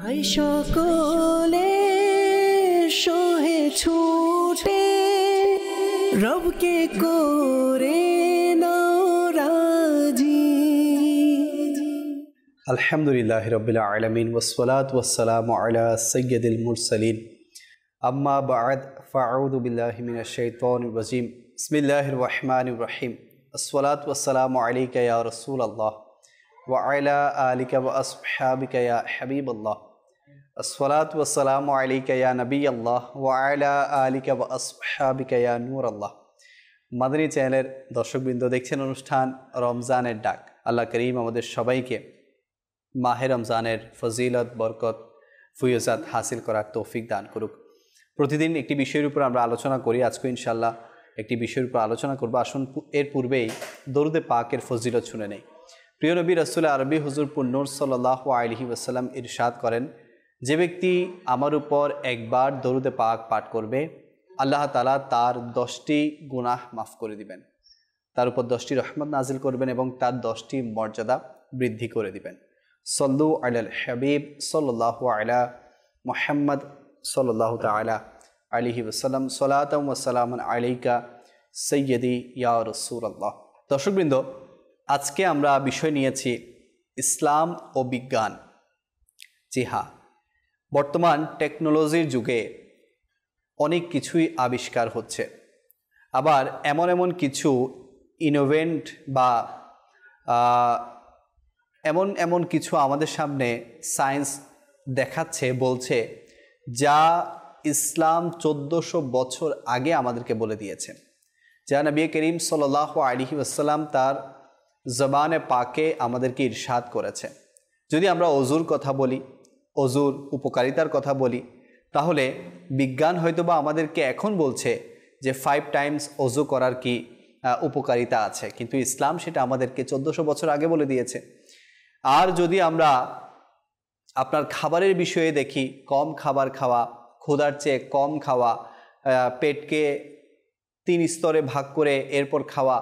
High সকলে সোহে ছুটে রবকে করে নারাজি। আলহামদুলিল্লাহি রাব্বিল আলামিন ওয়াসসালাতু ওয়াসসালামু আলা সাইয়্যিদিল মুরসালিন আম্মা বা'দ ফাআউযু বিল্লাহি মিনাশ শাইতানির রাজীম বিসমিল্লাহির রহমানির রহিম আসসালাতু ওয়াসসালামু আলাইকা ইয়া রাসূলুল্লাহ ওয়া আলা আলিকা ওয়া আসহাবিকা ইয়া হাবিবাল্লাহ আসসালাতু ওয়াসসালামু আলাইকা ইয়া নবিয়াল্লাহ ওয়া আলা আলিকা ওয়া আসহাবিকা ইয়া নূরাল্লাহ। মাদানী চ্যানেলের দর্শকবৃন্দ, দেখছেন অনুষ্ঠান রমজানের ডাক। আল্লাহ করিম আমাদের সবাইকে মাহে রমজানের ফজিলত, বরকত, ফুয়জাত হাসিল করার তৌফিক দান করুক। প্রতিদিন একটি বিষয়ের উপর আমরা আলোচনা করি। আজকে ইনশাআল্লাহ একটি বিষয়ের উপর আলোচনা করব। আসুন এর পূর্বেই দরুদে পাকের ফজিলত শুনে নেই। প্রিয় নবী রাসূল আরবি হুজুর নূর সাল্লাল্লাহু আলাইহি ওয়াসাল্লাম ইরশাদ করেন, যে ব্যক্তি আমার উপর একবার দরুদে পাক পাঠ করবে, আল্লাহ তাআলা তার 10টি গুনাহ মাফ করে দিবেন, তার উপর 10টি রহমত নাজিল করবেন এবং তার 10টি মর্যাদা বৃদ্ধি করে দিবেন। সল্লু আলাল হাবিব সাল্লাল্লাহু আলা মুহাম্মদ সাল্লাল্লাহু তাআলা আলাইহি ওয়াসাল্লাম সালাতাম ওয়া সালামান আলাইকা সাইয়্যিদি ইয়া রাসূলুল্লাহ। দর্শকবৃন্দ, আজকে আমরা বিষয় নিয়েছি ইসলাম ও বিজ্ঞান। জি হ্যাঁ, বর্তমান টেকনোলজির যুগে অনেক কিছুই আবিষ্কার হচ্ছে, আবার এমন কিছু ইনোভেন্ট বা এমন কিছু আমাদের সামনে সায়েন্স দেখাচ্ছে, বলছে, যা ইসলাম 1400 বছর আগে আমাদেরকে বলে দিয়েছে, যা নবী করিম সাল্লাল্লাহু আলাইহি ওয়াসাল্লাম তার জবানে পাকে আমাদেরকে ইরশাদ করেছে। যদি আমরা অজুর কথা বলি, অজুর উপকারিতার কথা বলি, তাহলে বিজ্ঞান হয়তোবা আমাদেরকে এখন বলছে যে 5 টাইমস অজু করার কি উপকারিতা আছে, কিন্তু ইসলাম সেটা আমাদেরকে 1400 বছর আগে বলে দিয়েছে। আর যদি আমরা আপনার খাবারের বিষয়ে দেখি, কম খাবার খাওয়া, ক্ষুধার চেয়ে কম খাওয়া, পেটকে 3 স্তরে ভাগ করে এরপর খাওয়া,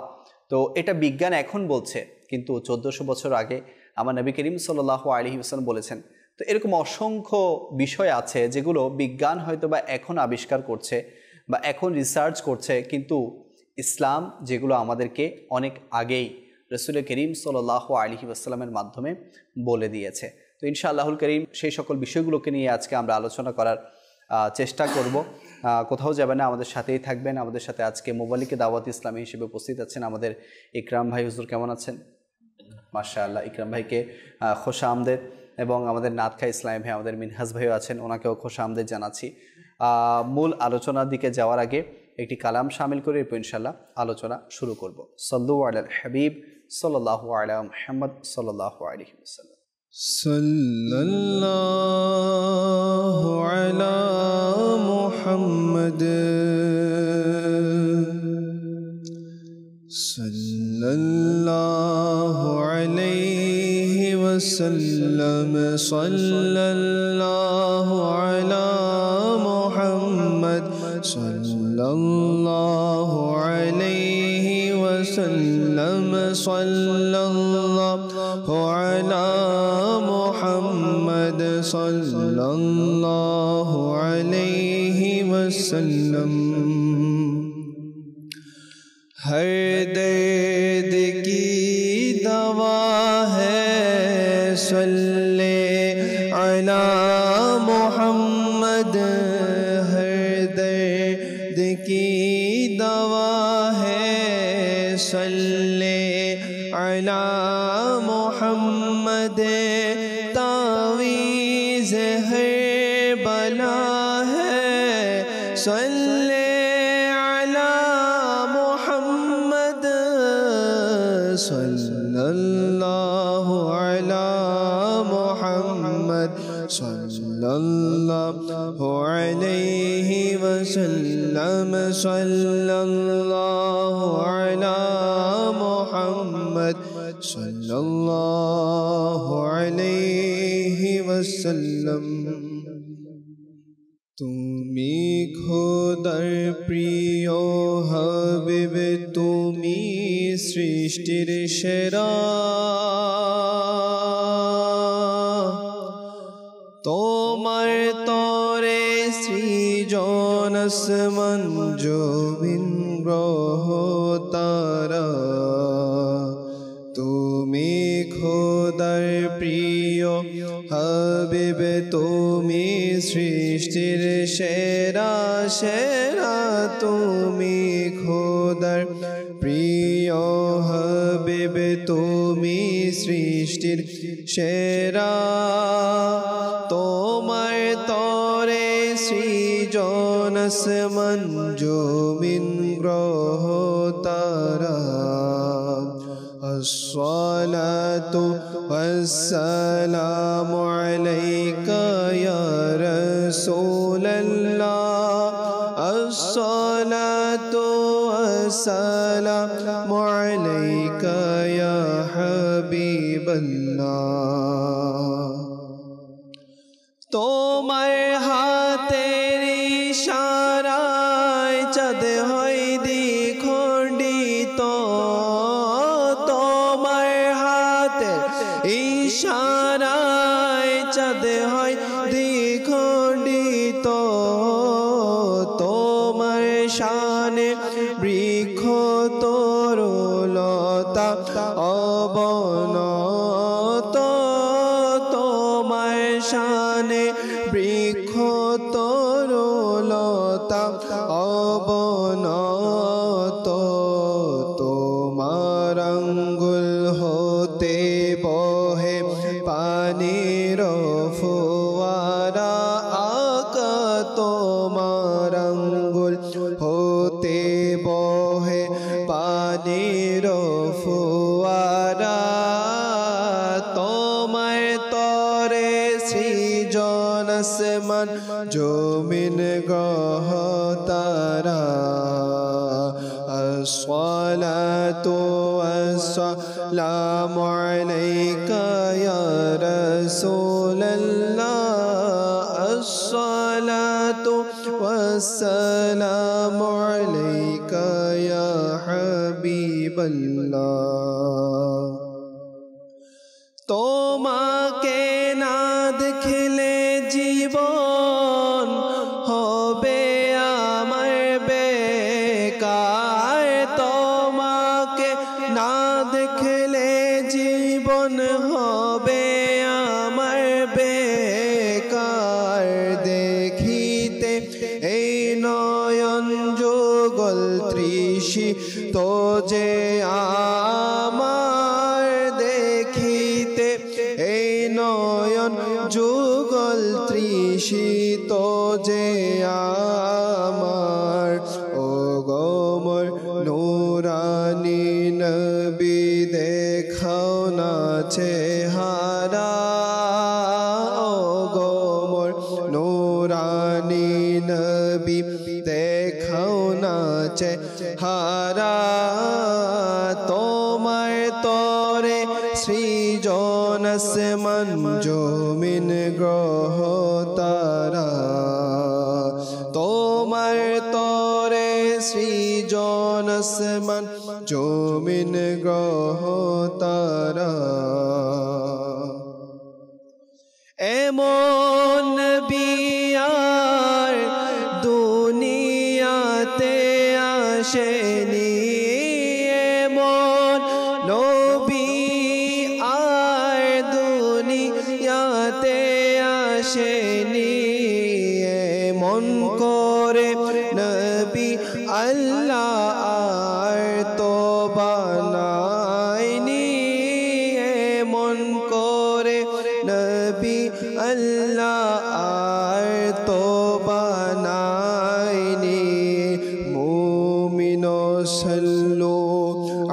তো এটা বিজ্ঞান এখন বলছে, কিন্তু 1400 বছর আগে আমার নবী করিম সাল্লাল্লাহু আলাইহি ওয়াসাল্লাম বলেছেন। তো এরকম অসংখ্য বিষয় আছে যেগুলো বিজ্ঞান হয়তো বা এখন আবিষ্কার করছে বা এখন রিসার্চ করছে, কিন্তু ইসলাম যেগুলো আমাদেরকে অনেক আগেই রাসূল করিম সাল্লাল্লাহু আলাইহি ওয়াসাল্লামের মাধ্যমে বলে দিয়েছে। তো ইনশাআল্লাহুল করিম সেই সকল বিষয়গুলোকে নিয়ে আজকে আমরা আলোচনা করার চেষ্টা করব। কোথাও যাবেন না, আমাদের সাথেই থাকবেন। আমাদের সাথে আজকে মোবালিকে দাওয়াত ইসলামী হিসেবে উপস্থিত আছেন আমাদের ইকরাম ভাই। হুজুর কেমন আছেন? মাশাআল্লাহ, ইকরাম ভাইকে খোশা আমদেদ। এবং আমাদের নাতখা ইসলামী ভাই, আমাদের মিনহাজ ভাইও আছেন, ওনাকেও খোশা আমদেদ জানাচ্ছি। মূল আলোচনার দিকে যাওয়ার আগে একটি কালাম শামিল করে এরপর ইনশাআল্লাহ আলোচনা শুরু করব। সাল্লু আলাল হাবিব সাল্লাল্লাহু আলা মুহাম্মদ সাল্লাল্লাহু আলাইহি ওয়াসাল্লাম। সাল্লাল্লাহু আলা মুহাম্মদ সাল্লাল্লাহু আলাইহি ওয়াসাল্লাম। সাল্লাল্লাহু আলা মুহাম্মদ সাল্লাল্লাহু আলাইহি ওয়াসাল্লাম। সাল্লাল্লাহু আলা মুহাম্মদ সাল্লাল্লাহু আলাইহি ওয়াসাল্লাম। हर दर्द की दवा है सल्ले अला मुहम्मद। हर दर्द की दवा है सल्ले अला मुहम्मद। तावीज़ हर बला है सल्ले सल्लल्लाहु अला मुहम्मद सल्लल्लाहु अलैहि वसल्लम। सल्लल्लाहु अला मुहम्मद सल्लल्लाहु अलैहि वसल्लम। তুমি খোদার প্রিয় হাবিব, তুমি সৃষ্টির সেরা, তোমার তরে সৃজন আসমান জমিন গ্রহ তারা তুমি খোদার প্রিয় হাবিব তুমি সৃষ্টির সেরা সেরা তুমি খোদার প্রিয় হাবিব তুমি সৃষ্টির সেরা তোমার তরে সৃজন আসমান জমিন গ্রহ তারা الصلاة والسلام عليك يا رسول الله الصلاة والسلام عليك يا حبيب الله তোমার হাতের ইশারায় চাঁদ হয় দ্বিখণ্ডিত তোমার হাতের ইশারায় চাঁদ হয় দ্বিখণ্ডিত তোমার শানে বৃক্ষ তরুলতা অবনত তোমার শানে বৃক্ষ তরুলতা অবনত তোমার আঙ্গুল হতে বহে পানির ফোয়ারা আকা তোমার আঙ্গুল হতে বহে পানির ফোয়ারা তোমার তরে সৃজন আসমান জমিন গ্রহ তারা الصلاة والسلام عليك يا رسول الله الصلاة والسلام عليك يا حبيب الله তোমাকে না দেখলে জীবন হবে আমার বেকার তোমাকে না দেখলে জীবন হবে আমার বেকার দেখিতে এই নয়ন যুগল তৃষি তো যে আমার দেখিতে এই নয়ন যুগল তৃষিত যে আমার ও গোমর নূরানি নবী দেখাও না চেহারা ও গোমর নূরানি নবী দেখাও না চেহারা তোমার তরে সৃজন আসমান জমিন গ্রহ তারা তোমার তরে সৃজন আসমান জমিন গ্রহ তারা এমন বিয়ার দুনিয়াতে আসেনি এমন নবী আর দুনিয়াতে আসেনি এমন করে নবী আল্লাহ আর তো বানায়নি এমন করে নবী আল্লাহ আর তো বানায়নি মুমিন সাল্লু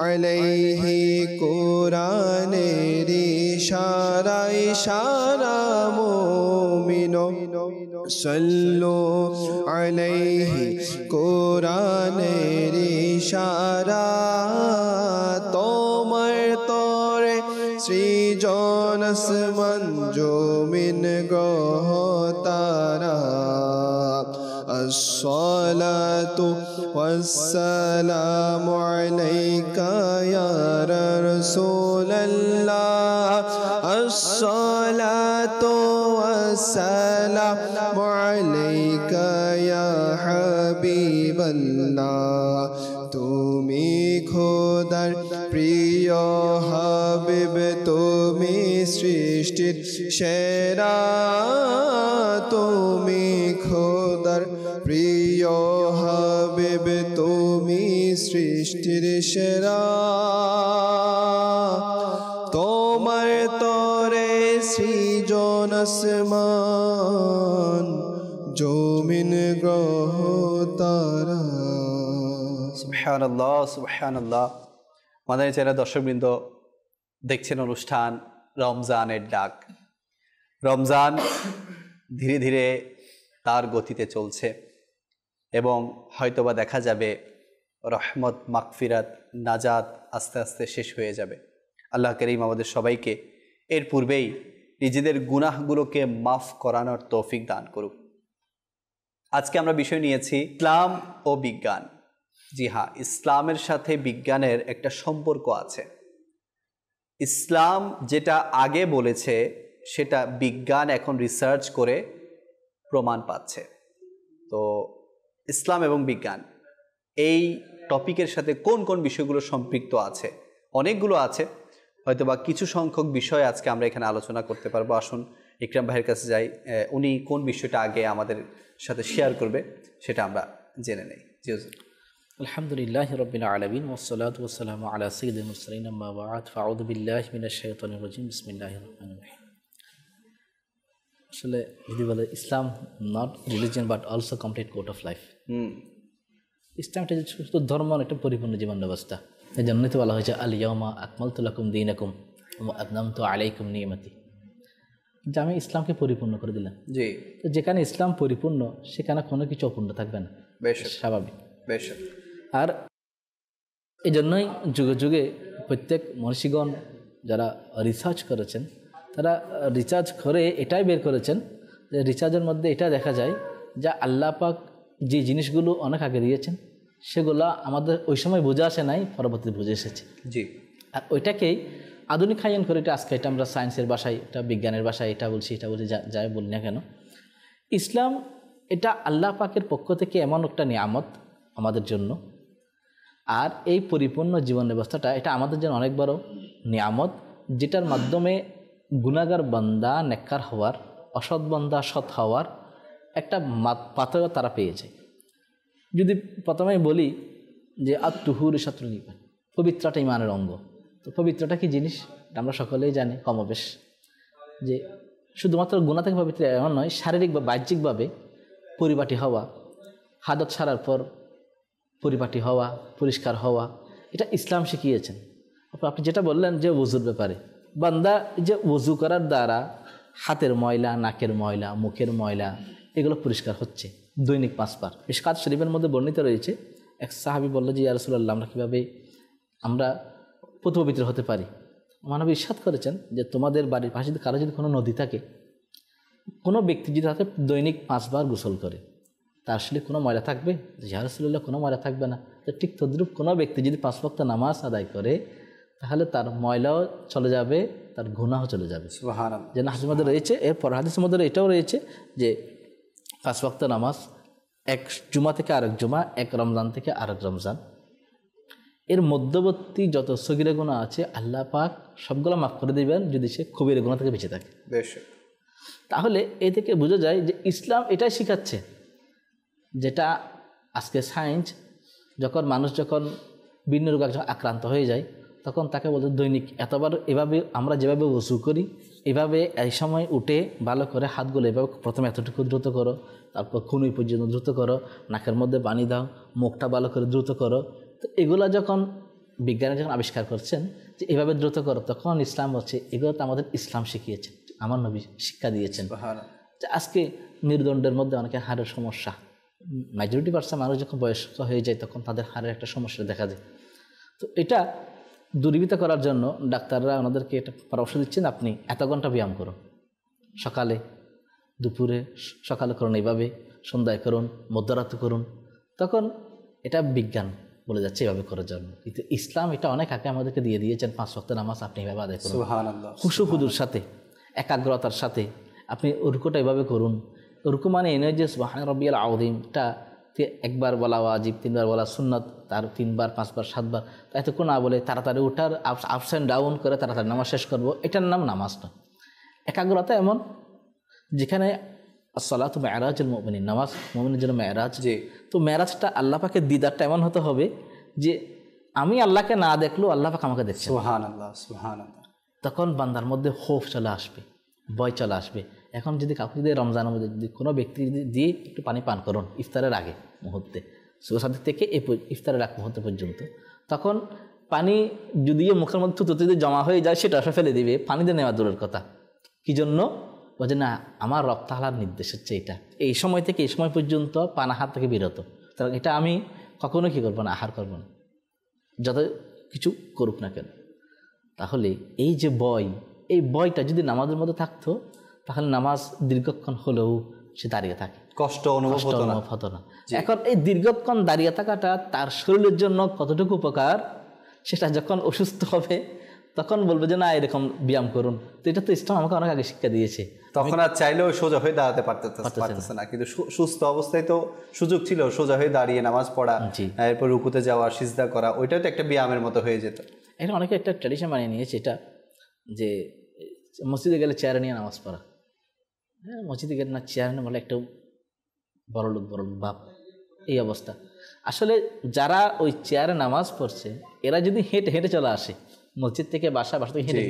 আলাইহি কোরআনের ইশারা ইশারা মুমিন সাল্লু আলাইহি কোরআনের ইশারা তোমার তরে সৃজন আসমান জমিন গ্রহ তারা الصلاة والسلام عليك يا رسول الله الصلاة والسلام عليك يا حبيب الله তুমি খোদার প্রিয় হাবিব তুমি সৃষ্টির সেরা তুমি খোদার প্রিয় হাবিব তুমি সৃষ্টির সেরা তোমার তরে সৃজন আসমান জমিন গ্রহ তারা। সুবহানাল্লাহ সুবহানাল্লাহ। মাদানী চ্যানেলের দর্শকবৃন্দ, দেখছেন অনুষ্ঠান রমজানের ডাক। রমজান ধীরে ধীরে তার গতিতে চলছে এবং হয়তোবা দেখা যাবে রহমত, মাগফিরাত, নাজাত আস্তে আস্তে শেষ হয়ে যাবে। আল্লাহ করিম আমাদের সবাইকে এর পূর্বেই নিজেদের গুনাহগুলোকে মাফ করানোর তৌফিক দান করুক। আজকে আমরা বিষয় নিয়েছি ইসলাম ও বিজ্ঞান। জি হ্যাঁ, ইসলামের সাথে বিজ্ঞানের একটা সম্পর্ক আছে। ইসলাম যেটা আগে বলেছে সেটা বিজ্ঞান এখন রিসার্চ করে প্রমাণ পাচ্ছে। তো ইসলাম এবং বিজ্ঞান এই টপিকের সাথে কোন কোন বিষয়গুলো সম্পৃক্ত আছে, অনেকগুলো আছে, হয়তোবা কিছু সংখ্যক বিষয় আজকে আমরা এখানে আলোচনা করতে পারবো। আসুন ইকরাম ভাইয়ের কাছে যাই, উনি কোন বিষয়টা আগে আমাদের সাথে শেয়ার করবে সেটা আমরা জেনে নেই। জি হুজুর। আলহামদুলিল্লাহ রাব্বিল আলামিন ওয়াসসালাতু ওয়াসসালামু আলা সাইয়্যিদিল মুরসালিন আম্মা বা'দ ফাআউযু বিল্লাহি মিনাশ শাইতানির রাজিম বিসমিল্লাহির রহমানির রহিম। আসলে যদি বলে Islam not religion but also complete code of life. ইসলাম এটা শুধু ধর্ম, একটা পরিপূর্ণ জীবন ব্যবস্থা। এই জন্যই তো বলা হয়েছে আল ইয়াউমা আকমালতু লাকুম দীনাকুম ওয়া আতমামতু আলাইকুম নি'মাতি, যে আমি ইসলামকে পরিপূর্ণ করে দিলাম। জি। তো যেখানে ইসলাম পরিপূর্ণ সেখানে কোনো কিছু অপূর্ণ থাকবে না, বেশ স্বাভাবিক। বেশ। আর এই জন্যই যুগে যুগে প্রত্যেক মনীষীগণ যারা রিসার্চ করেছেন তারা রিসার্চ করে এটাই বের করেছেন যে রিসার্চের মধ্যে এটা দেখা যায় যে আল্লাহ পাক যে জিনিসগুলো অনেক আগে দিয়েছেন সেগুলো আমাদের ওই সময় বুঝে আসে নাই, পরবর্তীতে বুঝে এসেছে। জি। আর ওইটাকেই আধুনিকায়ন করে এটা আজকে এটা আমরা সায়েন্সের ভাষায়, এটা বিজ্ঞানের ভাষায় এটা বলছি, এটা বলছি, যাই বলি না কেন, ইসলাম এটা আল্লাহ পাকের পক্ষ থেকে এমন একটা নিয়ামত আমাদের জন্য। আর এই পরিপূর্ণ জীবন ব্যবস্থাটা এটা আমাদের জন্য অনেক বড় নিয়ামত, যেটার মাধ্যমে গুনাহগার বান্দা নেককার হওয়ার, অসৎ বান্দা সৎ হওয়ার একটা পাথর তারা পেয়েছে। যদি প্রথমেই বলি যে আত্মহুর শাত্রুল ঈমান, পবিত্রতা ইমানের অঙ্গ। তো পবিত্রতা কি জিনিস আমরা সকলেই জানি কমবেশ, যে শুধুমাত্র গুনাহ থেকে পবিত্র এমন নয়, শারীরিক বা বাহ্যিকভাবে পরিপাটি হওয়া, হাদত ছাড়ার পর পরিপাটি হওয়া, পরিষ্কার হওয়া, এটা ইসলাম শিখিয়েছেন। আপনি যেটা বললেন যে ওযুর ব্যাপারে, বান্দা যে ওযু করার দ্বারা হাতের ময়লা, নাকের ময়লা, মুখের ময়লা এগুলো পরিষ্কার হচ্ছে দৈনিক 5 বার। মিশকাত শরীফের মধ্যে বর্ণিত রয়েছে, এক সাহাবী বলল যে ইয়া রাসূলুল্লাহ, আমরা কীভাবে আমরা পবিত্র হতে পারি? মহানবী ইরশাদ করেছেন যে তোমাদের বাড়ির পাশে কারো যদি কোনো নদী থাকে, কোনো ব্যক্তি যদি তাতে দৈনিক 5 বার গোসল করে, তার আসলে কোনো ময়লা থাকবে? ইয়া রাসূলুল্লাহ, কোনো ময়লা থাকবে না। তো ঠিক তদ্রূপ কোনো ব্যক্তি যদি 5 ওয়াক্ত নামাজ আদায় করে তাহলে তার ময়লাও চলে যাবে, তার গুনাহও চলে যাবে। সুবহানাল্লাহ। যেন হাদিসের মধ্যে রয়েছে, এরপর হাদিসের মধ্যে এটাও রয়েছে যে 5 ওয়াক্ত নামাজ এক জুমা থেকে আরেক জুমা, এক রমজান থেকে আরেক রমজান, এর মধ্যবর্তী যত সগীরা গুনাহ আছে আল্লাহ পাক সবগুলো মাফ করে দেবেন যদি সে কবিরা গুনাহ থেকে বেঁচে থাকে। বেশ। তাহলে এ থেকে বোঝা যায় যে ইসলাম এটাই শেখাচ্ছে, যেটা আজকে সায়েন্স যখন মানুষ যখন বিভিন্ন রোগে আক্রান্ত হয়ে যায় তখন তাকে বলতে দৈনিক এতবার, এভাবে আমরা যেভাবে ওযু করি এভাবে এই সময় উঠে ভালো করে হাতগুলো এভাবে প্রথমে এতটুকু দ্রুত করো, তারপর খুনুই পর্যন্ত দ্রুত করো, নাকের মধ্যে পানি দাও, মুখটা ভালো করে দ্রুত করো। তো এগুলো যখন বিজ্ঞানী যখন আবিষ্কার করছেন যে এভাবে দ্রুত করো, তখন ইসলাম হচ্ছে এগুলো তো আমাদের ইসলাম শিখিয়েছেন, আমার নবী শিক্ষা দিয়েছেন। যে আজকে মেরুদণ্ডের মধ্যে অনেকের হাড়ের সমস্যা, মেজরিটি% মানুষ যখন বয়স্ক হয়ে যায় তখন তাদের হাড়ের একটা সমস্যা দেখা যায়। তো এটা দূরীভূত করার জন্য ডাক্তাররা ওনাদেরকে এটা পরামর্শ দিচ্ছেন, আপনি এত ঘন্টা ব্যায়াম করুন, সকালে, দুপুরে, সকালে করুন এইভাবে, সন্ধ্যায় করুন, মধ্যরাতে করুন। তখন এটা বিজ্ঞান বলে যাচ্ছে এভাবে করার জন্য, কিন্তু ইসলাম এটা অনেক আগে আমাদেরকে দিয়ে দিয়েছেন। 5 ওয়াক্ত নামাজ আপনি এভাবে আদায় করুন, সুবহানাল্লাহ, খুশু খুদুর সাথে, একাগ্রতার সাথে, আপনি রুকুটা এভাবে করুন। রুকু মানে এই নয় যে সুবহান রাব্বিয়াল আযীমটা একবার বলা ওয়াজিব, 3 বার বলা সুন্নত, তার 3 বার 5 বার 7 বার, এতক্ষণ না বলে তাড়াতাড়ি ওঠার আপস অ্যান্ড ডাউন করে তাড়াতাড়ি নামাজ শেষ করব, এটার নাম নামাজ না। একাগ্রতা এমন যেখানে আসসালাতু মি'রাজুল মুমিনিন, নামাজ মুমিনের জন্য মেরাজ। তো মেরাজটা আল্লাহ পাকের দিদারটা এমন হতে হবে যে আমি আল্লাহকে না দেখলেও আল্লাহ পাক আমাকে দেখছে। সুবহানাল্লাহ, সুবহানাল্লাহ। তখন বান্দার মধ্যে খৌফ চলে আসবে, ভয় চলে আসবে। এখন যদি কাউকে যদি রমজানের মধ্যে যদি কোনো ব্যক্তি যদি দিয়ে একটু পানি পান করুন ইফতারের আগে মুহূর্তে, সুবহানাল্লাহ থেকে ইফতারের আগ মুহূর্ত পর্যন্ত, তখন পানি যদিও মুখের মধ্যে থুতু যদি জমা হয়ে যায় সেটা ফেলে দিবে, পানি দিয়ে নেওয়া দূরের কথা। কি জন্য? বলছে না, আমার রব তাআলার নির্দেশ হচ্ছে এটা, এই সময় থেকে এই সময় পর্যন্ত পান আহার থেকে বিরত। তাহলে এটা আমি কখনো কী করবো না, আহার করবো না, যত কিছু করুক না কেন। তাহলে এই যে এই বয়টা যদি নামাজের মধ্যে থাকতো তাহলে নামাজ দীর্ঘক্ষণ হলেও সে দাঁড়িয়ে থাকে, কষ্ট অনুভব হতো না। এখন এই দীর্ঘক্ষণ দাঁড়িয়ে থাকাটা তার শরীরের জন্য কতটুকু উপকার, সেটা যখন অসুস্থ হবে তখন বলবে যে না এরকম ব্যায়াম করুন। তো এটা তো ইসলাম আমাকে অনেক আগে শিক্ষা দিয়েছে। তখন আর চাইলেও সোজা হয়ে দাঁড়াতে পারতেছে না, কিন্তু সুস্থ অবস্থায় তো সুযোগ ছিল সোজা হয়ে দাঁড়িয়ে নামাজ পড়া, এরপর রুকুতে যাওয়া, সিজদা করা, ওইটাও তো একটা ব্যায়ামের মতো হয়ে যেত। এটা অনেকে একটা ট্র্যাডিশন বানিয়ে নিয়েছে, এটা যে মসজিদে গেলে চেয়ারে নিয়ে নামাজ পড়া। হ্যাঁ, মসজিদে গেলে না চেয়ারে নিয়ে বলে একটা বড় লোক বাপ, এই অবস্থা। আসলে যারা ওই চেয়ারে নামাজ পড়ছে এরা যদি হেঁটে হেঁটে চলে আসে মসজিদ থেকে বাসা থেকে হেঁটে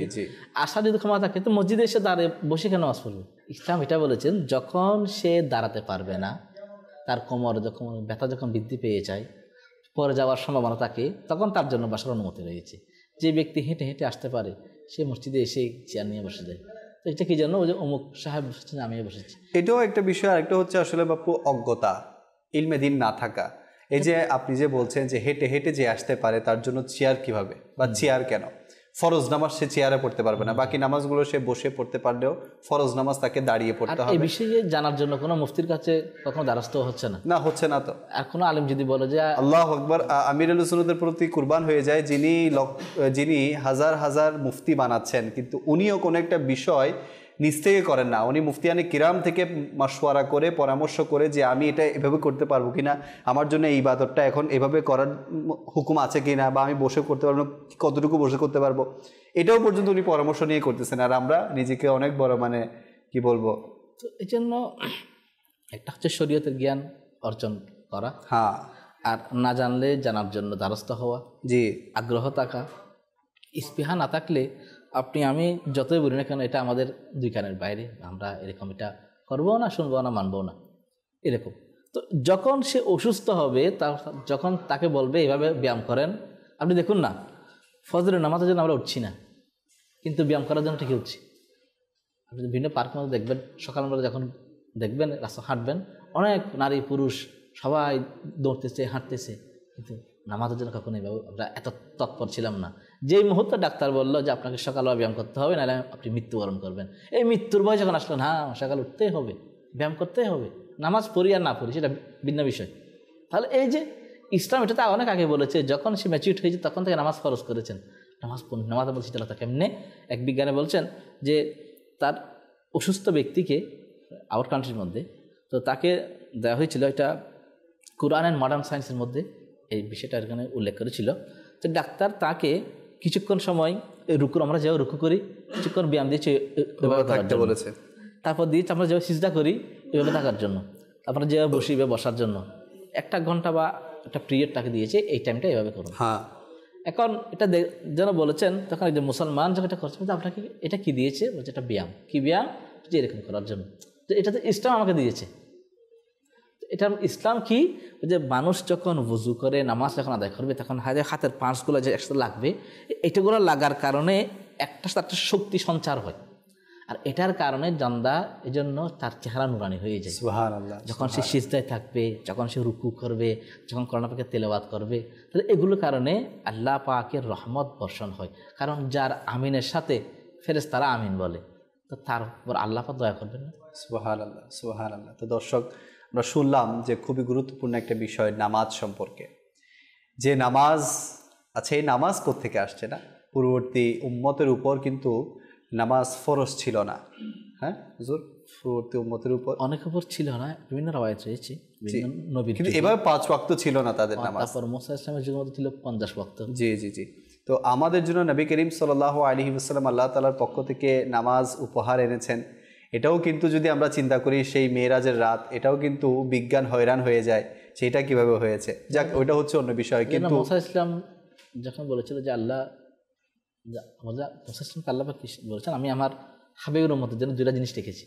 আসা যদি ক্ষমতা থাকে তো মসজিদে এসে দাঁড়িয়ে বসে কেন নামাজ পড়বে? ইসলাম এটা বলেছেন যখন সে দাঁড়াতে পারবে না, তার কোমর যখন ব্যথা যখন বৃদ্ধি পেয়ে যায়, পরে যাওয়ার সম্ভাবনা থাকে, তখন তার জন্য বাসার অনুমতি রয়েছে। যে ব্যক্তি হেঁটে হেঁটে আসতে পারে সে মসজিদে এসে চেয়ার নিয়ে বসে যায়। তো এটা কি জন্য? ওই যে অমুক সাহেব বসেছেন আমিও বসেছি, এটাও একটা বিষয়। আরেকটা হচ্ছে আসলে বাপু অজ্ঞতা, ইলমে দিন না থাকা। এই যে আপনি যে বলছেন যে হেঁটে হেঁটে যে আসতে পারে তার জন্য চেয়ার কিভাবে বা চেয়ার কেন? ফরজ নামাজ সে চেয়ারে পড়তে পারবে না, বাকি নামাজগুলো সে বসে পড়তে পারলেও ফরজ নামাজ তাকে দাঁড়িয়ে পড়তে হবে। এই বিষয়ে জানার জন্য কোনো মুফতির কাছে কখনো দ্বারস্থ হচ্ছে না, হচ্ছে না। তো আর কোনো আলেম যদি বলে যে আল্লাহু আকবার, আমিরুল সুন্নতের প্রতি কুরবান হয়ে যায় যিনি হাজার হাজার মুফতি বানাচ্ছেন, কিন্তু উনিও কোনো একটা বিষয় নিজ থেকে করেন না। উনি মুফতিয়ানে কিরাম থেকে মাশওয়ারা করে পরামর্শ করে যে আমি এটা এভাবে করতে পারবো কিনা, আমার জন্য এই ইবাদতটা এখন এভাবে করার হুকুম আছে কিনা, বা আমি বসে করতে পারবো, কতটুকু বসে করতে পারবো, এটাও পর্যন্ত উনি পরামর্শ নিয়ে করতেছেন। আর আমরা নিজেকে অনেক বড় কি বলবো। তো এই জন্য একটা হচ্ছে শরীয়তের জ্ঞান অর্জন করা, হ্যাঁ, আর না জানলে জানার জন্য দ্বারস্থ হওয়া, জি, আগ্রহ থাকা। স্পৃহা না থাকলে আমি যতই বলি না কেন এটা আমাদের দুই কানের বাইরে, আমরা এরকম এটা করবো না, শুনবো না, মানবো না, এরকম। তো যখন সে অসুস্থ হবে যখন তাকে বলবে এভাবে ব্যায়াম করেন, আপনি দেখুন না ফজরের নামাজের জন্য আমরা উঠছি না, কিন্তু ব্যায়াম করার জন্য ঠিকই উঠছি। আপনি বিভিন্ন পার্কের মধ্যে দেখবেন সকালবেলা যখন দেখবেন রাস্তা হাঁটবেন, অনেক নারী পুরুষ সবাই দৌড়তেছে হাঁটতেছে, কিন্তু নামাজের জন্য কখনো এইভাবে আমরা এত তৎপর ছিলাম না। যেই মুহূর্তে ডাক্তার বললো যে আপনাকে সকালবেলা ব্যায়াম করতে হবে, নাহলে আপনি মৃত্যুবরণ করবেন, এই মৃত্যুর ভয় যখন আসলো, হ্যাঁ সকাল উঠতেই হবে, ব্যায়াম করতেই হবে, নামাজ পড়ি আর না পড়ি সেটা ভিন্ন বিষয়। তাহলে এই যে ইসলাম এটা তো অনেক আগে বলেছে, যখন সে ম্যাচিউর হয়েছে তখন থেকে নামাজ ফরজ করেছেন। নামাজ বলছি তাহলে কেমনে? এক বিজ্ঞানে বলছেন যে তার অসুস্থ ব্যক্তিকে আওয়ার কান্ট্রির মধ্যে, তো তাকে দেওয়া হয়েছিল, এটা কুরআন অ্যান্ড মডার্ন সায়েন্সের মধ্যে এই বিষয়টা এখানে উল্লেখ করেছিল, যে ডাক্তার তাকে কিছুক্ষণ সময় আমরা যেভাবে রুকু করি কিছুক্ষণ ব্যায়াম দিয়েছে বলেছে, তারপর দিয়েছে আমরা যেভাবে সিজদা করি এভাবে থাকার জন্য, তারপরে যেভাবে বসিবে বসার জন্য 1 ঘন্টা বা একটা পিরিয়ড তাকে দিয়েছে, এই টাইমটা এইভাবে করুন। হ্যাঁ, এখন এটা যেন বলেছেন তখন এই যে মুসলমান যখন এটা করছে আপনাকে এটা কি দিয়েছে? বলছে এটা ব্যায়াম। কি ব্যায়াম? যে এরকম করার জন্য। তো এটা তো ইসলাম আমাকে দিয়েছে। এটা ইসলাম কি? যে মানুষ যখন ওযু করে নামাজ যখন আদায় করবে তখন হাতের পাঁচগুলো যে একসাথে লাগবে, এটাগুলো লাগার কারণে একটা শক্তি সঞ্চার হয়, আর এটার কারণে জান্দা এই জন্য তার চেহারা নুরানি হয়ে যায়। সুবহানাল্লাহ। যখন সে সিজদায় থাকবে, যখন সে রুকু করবে, যখন কোরআন পাকের তেলাওয়াত করবে, তাহলে এগুলোর কারণে আল্লাহ পাকের রহমত বর্ষণ হয়। কারণ যার আমিনের সাথে ফেরেশতারা আমিন বলে, তো তার উপর আল্লাহ পাক দয়া করবেন না? সুবহানাল্লাহ, সুবহানাল্লাহ। তো দর্শক, আমরা শুনলাম যে খুবই গুরুত্বপূর্ণ একটা বিষয় নামাজ সম্পর্কে, যে নামাজ আছে, এই নামাজ কোত্থেকে আসছে না? পূর্ববর্তী উম্মতের উপর কিন্তু নামাজ ফরজ ছিল না। হ্যাঁ হুজুর, পূর্ববর্তী উম্মতের উপর অনেক উপর ছিল না, বিভিন্ন রাওয়ায়াত রয়েছে বিভিন্ন নবীর কিন্তু যুগে। এভাবে 5 ওয়াক্ত ছিল না তাদের নামাজ। তারপর মুসা ইসলামের যুগের মধ্যে ছিল 50 ওয়াক্ত। জি জি জি। তো আমাদের জন্য নবী করিম সাল্লাল্লাহু আলাইহি ওয়াসাল্লাম আল্লাহ তাআলার পক্ষ থেকে নামাজ উপহার এনেছেন। এটাও কিন্তু যদি আমরা চিন্তা করি সেই মেরাজের রাত, এটাও কিন্তু বিজ্ঞান হয়রান হয়ে যায় সেটা কিভাবে হয়েছে, যাক ওইটা হচ্ছে অন্য বিষয়। কিন্তু মুসা ইসলাম যখন বলেছিল যে আল্লাহ, মুসা ইসলামকে আল্লাহ কি বলেছেন, আমি আমার হাবিবের উম্মতের জন্য 2টা জিনিস রেখেছি।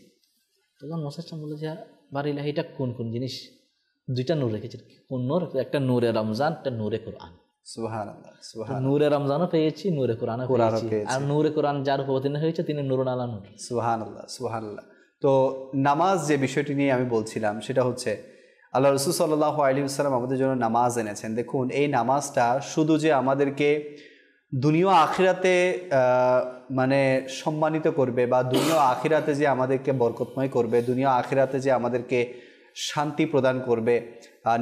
তখন মুসা ইসলাম বলে যে বারিল্লাহ, এটা কোন কোন জিনিস? 2টা নূর রেখেছেন। কোন নূর? একটা নূরে রমজান, একটা নূরে কোরআন। সুবহানাল্লাহ সুবহানাল্লাহ। নূরে রমজানও পেয়েছি, নূরে কোরআনও পেয়েছি। আর নূরে কোরআন যার অবতীর্ণ হয়েছে তিনি নূরুন আলা নূর। সুবহানাল্লাহ সুবহানাল্লাহ। তো নামাজ যে বিষয়টি নিয়ে আমি বলছিলাম সেটা হচ্ছে আল্লাহ রাসূল সাল্লাল্লাহু আলাইহি ওয়াসাল্লাম আমাদের জন্য নামাজ এনেছেন। দেখুন এই নামাজটা শুধু যে আমাদেরকে দুনিয়া আখিরাতে মানে সম্মানিত করবে বা দুনিয়া আখিরাতে যে আমাদেরকে বরকতময় করবে, দুনিয়া আখিরাতে যে আমাদেরকে শান্তি প্রদান করবে,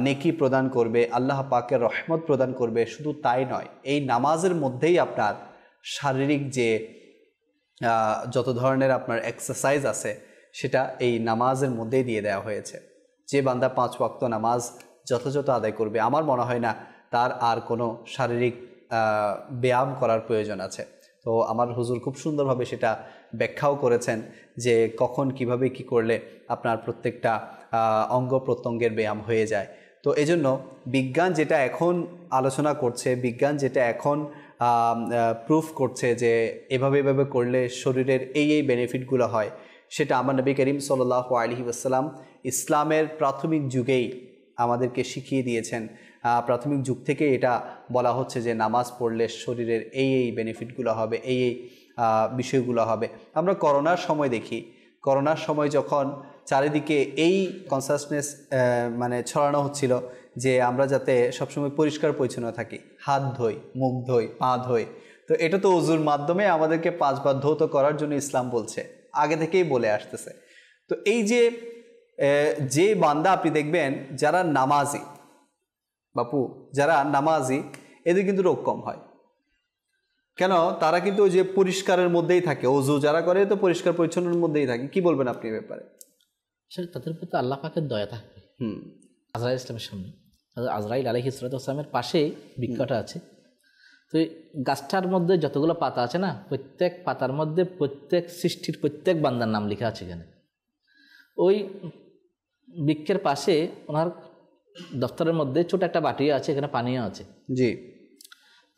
নেকি প্রদান করবে, আল্লাহ পাকের রহমত প্রদান করবে, শুধু তাই নয়, এই নামাজের মধ্যেই আপনার শারীরিক যে যত ধরনের আপনার এক্সারসাইজ আছে সেটা এই নামাজের মধ্যেই দিয়ে দেওয়া হয়েছে। যে বান্দা 5 ওয়াক্ত নামাজ যথাযথ আদায় করবে, আমার মনে হয় না তার আর কোনো শারীরিক ব্যায়াম করার প্রয়োজন আছে। তো আমার হুজুর খুব সুন্দরভাবে সেটা ব্যাখ্যাও করেছেন যে কখন কিভাবে কি করলে আপনার প্রত্যেকটা অঙ্গ প্রত্যঙ্গের ব্যায়াম হয়ে যায়। তো এজন্য বিজ্ঞান যেটা এখন আলোচনা করছে, বিজ্ঞান যেটা এখন প্রুফ করছে যে এভাবে এভাবে করলে শরীরের এই বেনিফিটগুলো হয়, সেটা আমার নবী করিম সাল্লাল্লাহু আলাইহি ওয়াসাল্লাম ইসলামের প্রাথমিক যুগেই আমাদেরকে শিখিয়ে দিয়েছেন। প্রাথমিক যুগ থেকে এটা বলা হচ্ছে যে নামাজ পড়লে শরীরের এই বেনিফিটগুলো হবে, এই বিষয়গুলো হবে। আমরা করোনার সময় দেখি, করোনার সময় যখন চারিদিকে এই কনসাসনেস মানে ছড়ানো হচ্ছিল যে আমরা যাতে সবসময় পরিষ্কার পরিচ্ছন্ন থাকি, হাত ধোই, মুখ ধোই, পা ধোই। তো এটা তো ওযুর মাধ্যমে আমাদেরকে 5 বার ধৌত করার জন্য ইসলাম বলছে, আগে থেকেই বলে আসতেছে। তো এই যে বান্দা আপনি দেখবেন যারা নামাজি, বাপু যারা নামাজি, এদের কিন্তু রোগ কম হয়। কেন? তারা কিন্তু ওই যে পরিষ্কারের মধ্যেই থাকে, ওযু যারা করে তো পরিষ্কার পরিচ্ছন্নের মধ্যেই থাকে। কি বলবেন আপনি এই ব্যাপারে? সেটা তাদের প্রতি আল্লাহ পাকের দয়া থাকবে। আজরাইল ইসলামের সামনে, আজরাইল আলাইহিস সালাতু ওয়াস সালামের পাশেই বৃক্ষটা আছে। তো এই গাছটার মধ্যে যতগুলো পাতা আছে না, প্রত্যেক পাতার মধ্যে প্রত্যেক সৃষ্টির প্রত্যেক বান্দার নাম লেখা আছে এখানে। ওই বৃক্ষের পাশে ওনার দফতরের মধ্যে ছোট একটা বাটিও আছে, এখানে পানিও আছে। জি।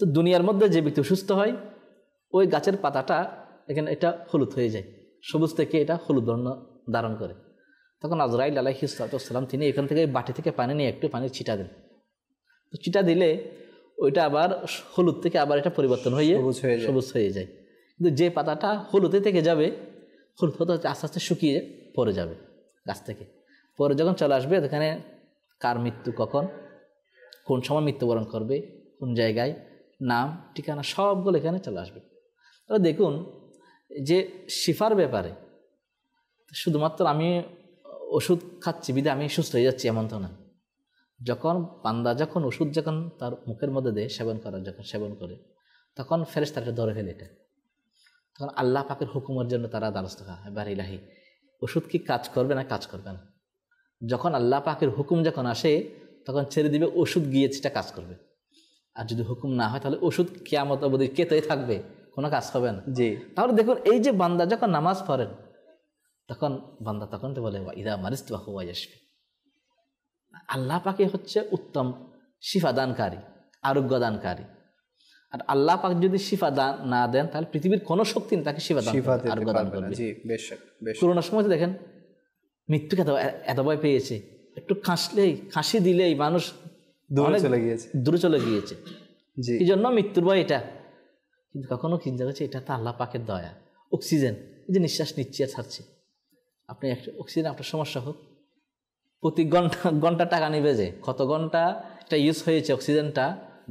তো দুনিয়ার মধ্যে যে ব্যক্তি সুস্থ হয়, ওই গাছের পাতাটা এখানে এটা হলুদ হয়ে যায়, সবুজ থেকে এটা হলুদ বর্ণ ধারণ করে। তখন আজরাইল আলাইহিস সালাতু ওয়াস সালাম তিনি এখান থেকে বাটি থেকে পানি নিয়ে একটু পানি ছিটা দেন। তো ছিটা দিলে ওইটা আবার হলুদ থেকে আবার এটা পরিবর্তন হয়ে সবুজ হয়ে যায়। কিন্তু যে পাতাটা হলুদে থেকে যাবে, হলুদ হতে আস্তে আস্তে শুকিয়ে পড়ে যাবে গাছ থেকে। পরে যখন চলে আসবে এখানে কার মৃত্যু কখন, কোন সময় মৃত্যুবরণ করবে, কোন জায়গায়, নাম ঠিকানা সবগুলো এখানে চলে আসবে। তাহলে দেখুন যে শিফার ব্যাপারে শুধুমাত্র আমি ওষুধ খাচ্ছি বিধে আমি সুস্থ হয়ে যাচ্ছি এমন তো না। যখন বান্দা যখন ওষুধ যখন তার মুখের মধ্যে দেয় সেবন করার, যখন সেবন করে তখন ফেরেশতারা ধরে ফেলে এটা। তখন আল্লাহ পাকের হুকুমের জন্য তারা দ্বারস্থ হয়, এবার ইলাহি ওষুধ কি কাজ করবে না কাজ করবে না। যখন আল্লাহ পাকের হুকুম যখন আসে তখন ছেড়ে দিবে, ওষুধ গিয়ে সেটা কাজ করবে। আর যদি হুকুম না হয় তাহলে ওষুধ কিয়ামত অবধি কেতেই থাকবে, কোনো কাজ হবে না। জি। তাহলে দেখুন এই যে বান্দা যখন নামাজ পড়েন তখন বান্দা তখন তো বলে ইদা মারিস্তু ফাহুয়া ইয়াশফি। আল্লাহ পাকে হচ্ছে উত্তম শিফা দানকারী, আরোগ্য দানকারী। আর আল্লাহ পাক যদি শিফা দান না দেন তাহলে পৃথিবীর কোনো শক্তি তাকে শিফা দান করবে, আরোগ্য দান করবে। জি, বেশক বেশক। করোনার সময় তো দেখেন মৃত্যুকে এত ভয় পেয়েছে, একটু কাশি দিলেই মানুষ দূরে চলে গিয়েছে। জি। এই জন্য মৃত্যুর ভয় এটা। কিন্তু কখনো চিন্তা করছে এটা তো আল্লাহ পাকের দয়া। অক্সিজেন, এই যে নিঃশ্বাস নিচ্ছি আর ছাড়ছি, আপনি একটা অক্সিজেন আপনার সমস্যা হোক, প্রতি ঘন্টা টাকা নিবে, যে কত ঘন্টা এটা ইউজ হয়েছে অক্সিজেনটা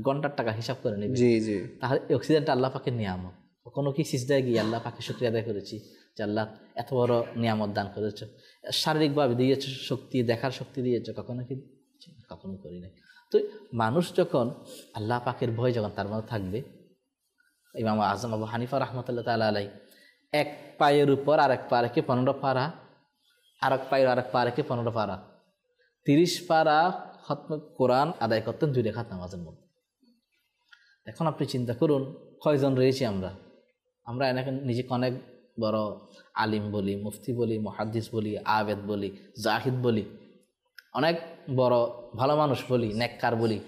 ঘন্টার টাকা হিসাব করে নেবে। জি জি। তাহলে এই অক্সিজেনটা আল্লাহ পাকের নিয়ামত। কখনো কি সিজদায় গিয়ে আল্লাহ পাকে শুকরিয়া আদায় করেছি যে আল্লাহ এত বড় নিয়ামত দান করেছ, শারীরিকভাবে দিয়েছ শক্তি, দেখার শক্তি দিয়েছ, কখনো কি? কখনো করি নাই। তো মানুষ যখন আল্লাহ পাকের ভয় যখন তার মধ্যে থাকবে, ইমাম আজম আবু হানিফা রাহমাতুল্লাহ তাআলা আলাইহি এক পায়ের উপর আর এক পা রেখে 15 পারা আরেক পায়ের আরেক পা রেখে 15 পারা 30 পারা খতম কোরআন আদায় করতেন 2 রাকাত নামাজের মধ্যে। এখন আপনি চিন্তা করুন কয়জন রয়েছি আমরা এনাকে নিজেকে অনেক বড় আলিম বলি, মুফতি বলি, মুহাদ্দিস বলি, আবেদ বলি, জাহিদ বলি, অনেক বড় ভালো মানুষ বলি, নেককার বলি।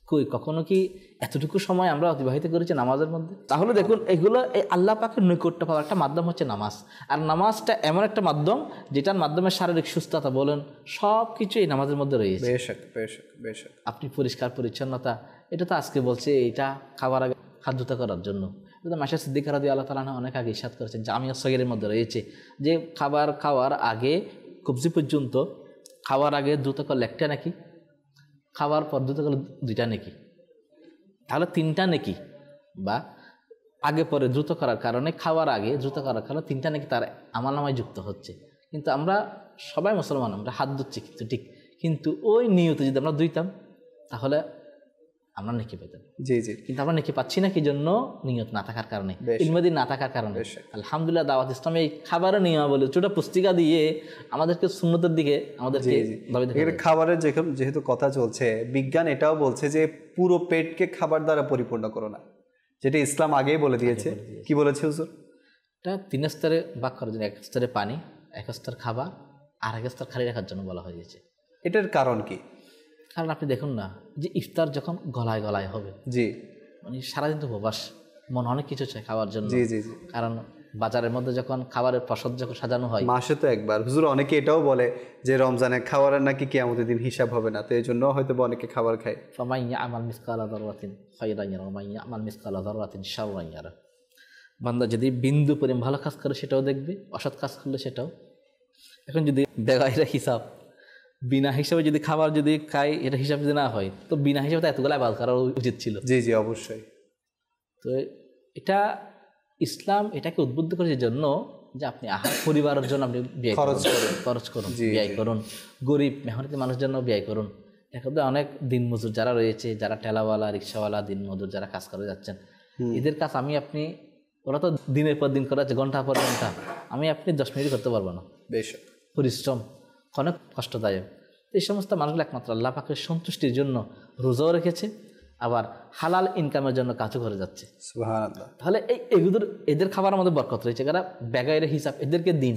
কই কখনো কি এতটুকু সময় আমরা অতিবাহিত করেছি নামাজের মধ্যে? তাহলে দেখুন এগুলো এই আল্লাহ পাকের নৈকট্য পাওয়ার একটা মাধ্যম হচ্ছে নামাজ। আর নামাজটা এমন একটা মাধ্যম যেটার মাধ্যমে শারীরিক সুস্থতা বলেন সব কিছু এই নামাজের মধ্যে রয়েছে। আপনি পরিষ্কার পরিচ্ছন্নতা, এটা তো আজকে বলছে এটা খাবার আগে হাত ধুতে করার জন্য। এটা মাসা সিদ্দিকা রাদিয়াল্লাহু তাআলা অনেক আগে ইরশাদ করেছেন, জামিয়া সগীরের মধ্যে রয়েছে যে খাবার খাওয়ার আগে কবজি পর্যন্ত খাওয়ার আগে দ্রুত করলে একটা নাকি, খাওয়ার পর দ্রুত করলে 2টা নাকি, তাহলে 3টা নাকি। বা আগে পরে দ্রুত করার কারণে, খাওয়ার আগে দ্রুত করার কারণে 3টা নাকি তার আমলনামায় যুক্ত হচ্ছে। কিন্তু আমরা সবাই মুসলমান, আমরা হাত ধুচ্ছি কিন্তু ঠিক, কিন্তু ওই নিয়তে যদি আমরা ধুইতাম তাহলে আমরা নেকি পেতাম। জি জি, কিন্তু আমরা নেকি পাচ্ছি না, কি জন্য? নিয়ত না থাকার কারণে, ইলমাদি না থাকার কারণে। আলহামদুলিল্লাহ দাওয়াত ইসলামে এই খাবারের নিয়মাবলী ছোট পুস্তিকা দিয়ে আমাদেরকে সুন্নতের দিকে আমাদেরকে খাবারের যেহেতু কথা চলছে, বিজ্ঞান এটাও বলছে যে পুরো পেটকে খাবার দ্বারা পরিপূর্ণ করো না, যেটা ইসলাম আগেই বলে দিয়েছে। কি বলেছে হুজুর? এটা 3 স্তরে ভাগ করার জন্য, 1 স্তরে পানি, 1 স্তর খাবার, আর 1 স্তর খালি রাখার জন্য বলা হয়েছে। এটার কারণ কি? কারণ আপনি দেখুন না যে ইফতার যখন গলায় গলায় হবে, জি মানে সারাদিন তো উপবাস, মন অনেক কিছু চায় খাওয়ার জন্য। জি জি জি, কারণ বাজারের মধ্যে যখন খাবারের প্রসাদ যখন সাজানো হয় মাসে তো একবার। হুজুর অনেকে এটাও বলে যে রমজানে খাবারের নাকি কিয়ামতের দিন হিসাব হবে না, তো এই জন্য হয়তো অনেকে খাবার খায়। ফামান ইয়ামাল মিসকালা যাররাতিন খায়রান ইয়ারা ওয়া মান ইয়ামাল মিসকালা যাররাতিন শাররান ইয়ারা। বান্দা যদি বিন্দু পরিমাণ ভালো কাজ করে সেটাও দেখবে, অসৎ কাজ করলে সেটাও। এখন যদি বেগাইরা হিসাব, বিনা হিসাবে যদি খাবার যদি খাই, এটা হিসাব যদি না হয় তো বিনা হিসাবে তো এতগুলো আবাদ করা উচিত ছিল। জি জি অবশ্যই। তো এটা ইসলাম এটাকে উদ্বুদ্ধ করেছে জন্য যে আপনি আহার পরিবারের জন্য আপনি ব্যয় খরচ করুন, ব্যয় করুন, গরিব মেহনতি মানুষের জন্য ব্যয় করুন। এখন অনেক দিনমজুর যারা রয়েছে, যারা ঠেলাওয়ালা, রিক্সাওয়ালা, দিনমজুর যারা কাজ করে যাচ্ছেন, এদের কাজ ওরা তো দিনের পর দিন করাচ্ছে, ঘন্টা পর ঘন্টা, আপনি 10 মিনিট করতে পারবো না। বেশ পরিশ্রম, অনেক কষ্টদায়ক। এই সমস্ত মানুষগুলো একমাত্র আল্লাহ পাকের সন্তুষ্টির জন্য রোজাও রেখেছে, আবার হালাল ইনকামের জন্য কাজও করে যাচ্ছে। সুবহানাল্লাহ। তাহলে এদের খাবার আমাদের বরকত রয়েছে। কারণ বেগাইরে হিসাব এদেরকে দিন,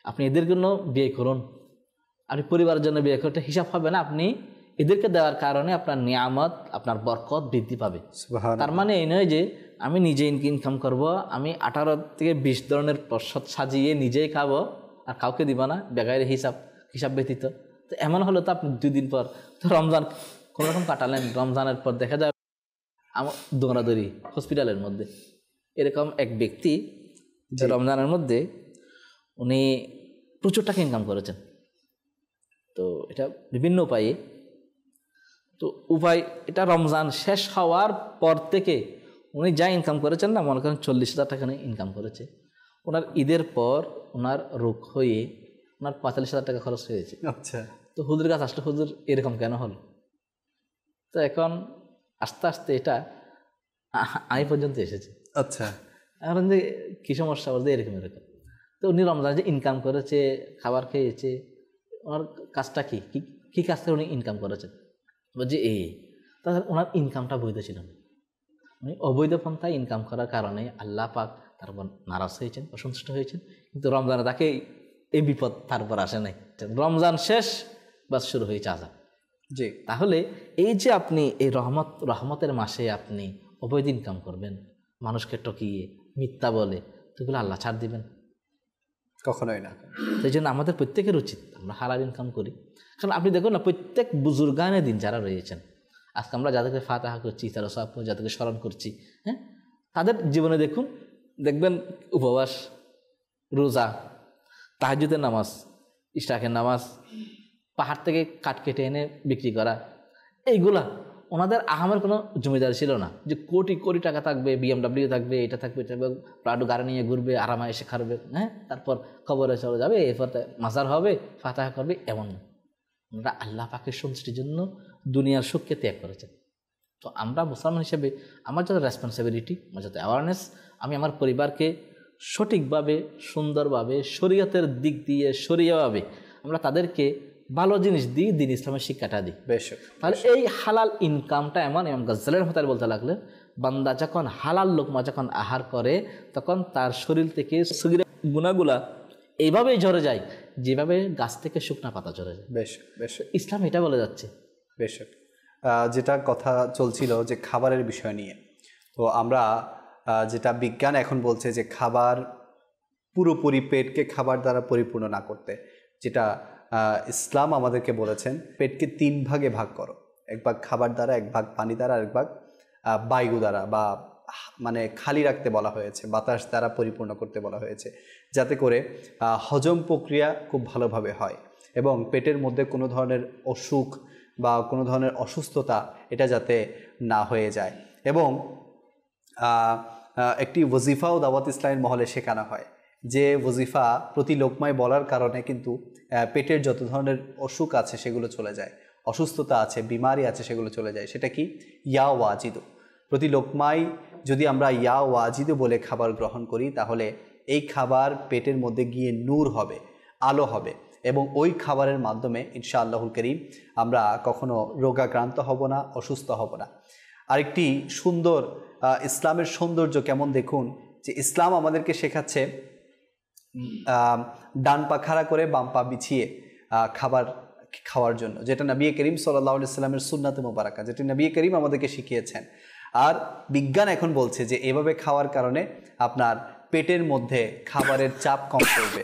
আপনি এদের জন্য ব্যয় করুন, আপনি পরিবারের জন্য ব্যয় করতে হিসাব হবে না, আপনি এদেরকে দেওয়ার কারণে আপনার নিয়ামত, আপনার বরকত বৃদ্ধি পাবে। তার মানে এই নয় যে আমি নিজে ইনকাম করব, আমি 18 থেকে 20 ধরনের প্রসাদ সাজিয়ে নিজেই খাবো আর কাউকে দিব না বেগাইরে হিসাব ব্যতীত। তো এমন হলো তো আপনি 2 দিন পর তো রমজান কোনোরকম কাটালেন, রমজানের পর দেখা যায় আমার দৌড়াদৌড়ি হসপিটালের মধ্যে। এরকম এক ব্যক্তি রমজানের মধ্যে উনি প্রচুর টাকা ইনকাম করেছেন। তো এটা বিভিন্ন উপায়ে, তো এটা রমজান শেষ হওয়ার পর থেকে উনি যা ইনকাম করেছেন না, মনে করেন 40,000 টাকা ইনকাম করেছে। ওনার ঈদের পর ওনার রোগ হয়ে ওনার 45,000 টাকা খরচ হয়েছে। আচ্ছা। তো হুজুরের কাছে আসলে, হুজুর এরকম কেন হলো? তো এখন আস্তে আস্তে এটা আমি পর্যন্ত এসেছে। আচ্ছা। এখন যে কী সমস্যা বলতে এরকম। তো উনি রমজান যে ইনকাম করেছে, খাবার খেয়েছে, ওনার কাজটা কী কাজ থেকে উনি ইনকাম করেছেন? বলছে তাহলে ওনার ইনকামটা বৈধ ছিল না। উনি অবৈধ পন্থায় ইনকাম করার কারণে আল্লাহ পাক তার উপর নারাজ হয়েছেন, অসন্তুষ্ট হয়েছেন। কিন্তু রমজানে তাকে এই বিপদ তার উপর আসে নাই। রমজান শেষ বাস শুরু হয়েছে আযাব। জি। তাহলে এই যে আপনি এই রহমতের মাসে আপনি অবৈধ ইনকাম করবেন, মানুষকে টকিয়ে মিথ্যা বলে, সেগুলো আল্লাহ ছাড় দিবেন? কখনোই না। সেই জন্য আমাদের প্রত্যেকের উচিত আমরা হালাল ইনকাম করি। কারণ আপনি দেখুন না, প্রত্যেক বুজুর্গানে দিন যারা রয়েছেন, আজকে আমরা যাদেরকে ফাতিহা করছি, তারা সব যাদেরকে স্মরণ করছি, হ্যাঁ, তাদের জীবনে দেখবেন উপবাস, রোজা, তাহাজ্জুদের নামাজ, ইশরাকের নামাজ, পাহাড় থেকে কাঠ কেটে এনে বিক্রি করা, এইগুলা ওনাদের আহামের কোনো জমিদার ছিল না যে কোটি কোটি টাকা থাকবে, BMW থাকবে, এটা থাকবে, প্রাডো গাড়ি নিয়ে ঘুরবে, আরামে এসে খাবে, হ্যাঁ, তারপর কবরে চলে যাবে, এরপর মাজার হবে, ফাতিহা করবে, এমন না। ওনারা আল্লাহ পাকের সন্তুষ্টির জন্য দুনিয়ার সুখকে ত্যাগ করেছেন। তো আমরা মুসলমান হিসেবে আমার যত রেসপন্সিবিলিটি, আমার যত অ্যাওয়ারনেস, আমি আমার পরিবারকে সঠিকভাবে সুন্দরভাবে শরীয়তের দিক দিয়ে শরীয়ভাবে আমরা তাদেরকে ভালো জিনিস দিই, দিন ইসলামের শিক্ষাটা দিই। বেশ, তাহলে এই হালাল ইনকামটা এমন, ইমাম গাজ্জালীর মতো বলতে লাগলে, বান্দা যখন হালাল লোকমা যখন আহার করে তখন তার শরীর থেকে সগীরা গুনাহগুলা এইভাবেই ঝরে যায় যেভাবে গাছ থেকে শুকনা পাতা ঝরে যায়। বেশ বেশ, ইসলাম এটা বলে যাচ্ছে। বেশ, যেটা কথা চলছিল যে খাবারের বিষয় নিয়ে, তো আমরা যেটা বিজ্ঞান এখন বলছে যে খাবার পুরোপুরি পেটকে খাবার দ্বারা পরিপূর্ণ না করতে, যেটা ইসলাম আমাদেরকে বলেছেন পেটকে 3 ভাগে ভাগ করো, 1 ভাগ খাবার দ্বারা, 1 ভাগ পানি দ্বারা, আর 1 ভাগ বায়ু দ্বারা, বা মানে খালি রাখতে বলা হয়েছে, বাতাস দ্বারা পরিপূর্ণ করতে বলা হয়েছে, যাতে করে হজম প্রক্রিয়া খুব ভালোভাবে হয় এবং পেটের মধ্যে কোনো ধরনের অসুখ বা কোনো ধরনের অসুস্থতা এটা যাতে না হয়ে যায়। এবং একটি ওজিফাও দাওয়াত ইসলামের মহলে শেখানো হয়, যে ওজিফা প্রতি লোকমায় বলার কারণে কিন্তু পেটের যত ধরনের অসুখ আছে সেগুলো চলে যায়, অসুস্থতা আছে, বিমারি আছে, সেগুলো চলে যায়। সেটা কি? ইয়া ওয়াজিদু। প্রতি লোকমায় যদি আমরা ইয়া ওয়াজিদু বলে খাবার গ্রহণ করি, তাহলে এই খাবার পেটের মধ্যে গিয়ে নূর হবে, আলো হবে, এবং ওই খাবারের মাধ্যমে ইনশাআল্লাহুল কারীম আমরা কখনো রোগাক্রান্ত হব না, অসুস্থ হব না। আরেকটি সুন্দর ইসলামের সৌন্দর্য কেমন দেখুন, যে ইসলাম আমাদেরকে শেখাচ্ছে ডান পা খাড়া করে বাম পা বিছিয়ে খাবার খাওয়ার জন্য, যেটা নবী করিম সাল্লাল্লাহু আলাইহি সাল্লামের সুন্নাতে মুবারাকা, যেটা নবী করিম আমাদেরকে শিখিয়েছেন। আর বিজ্ঞান এখন বলছে যে এভাবে খাওয়ার কারণে আপনার পেটের মধ্যে খাবারের চাপ কম করবে,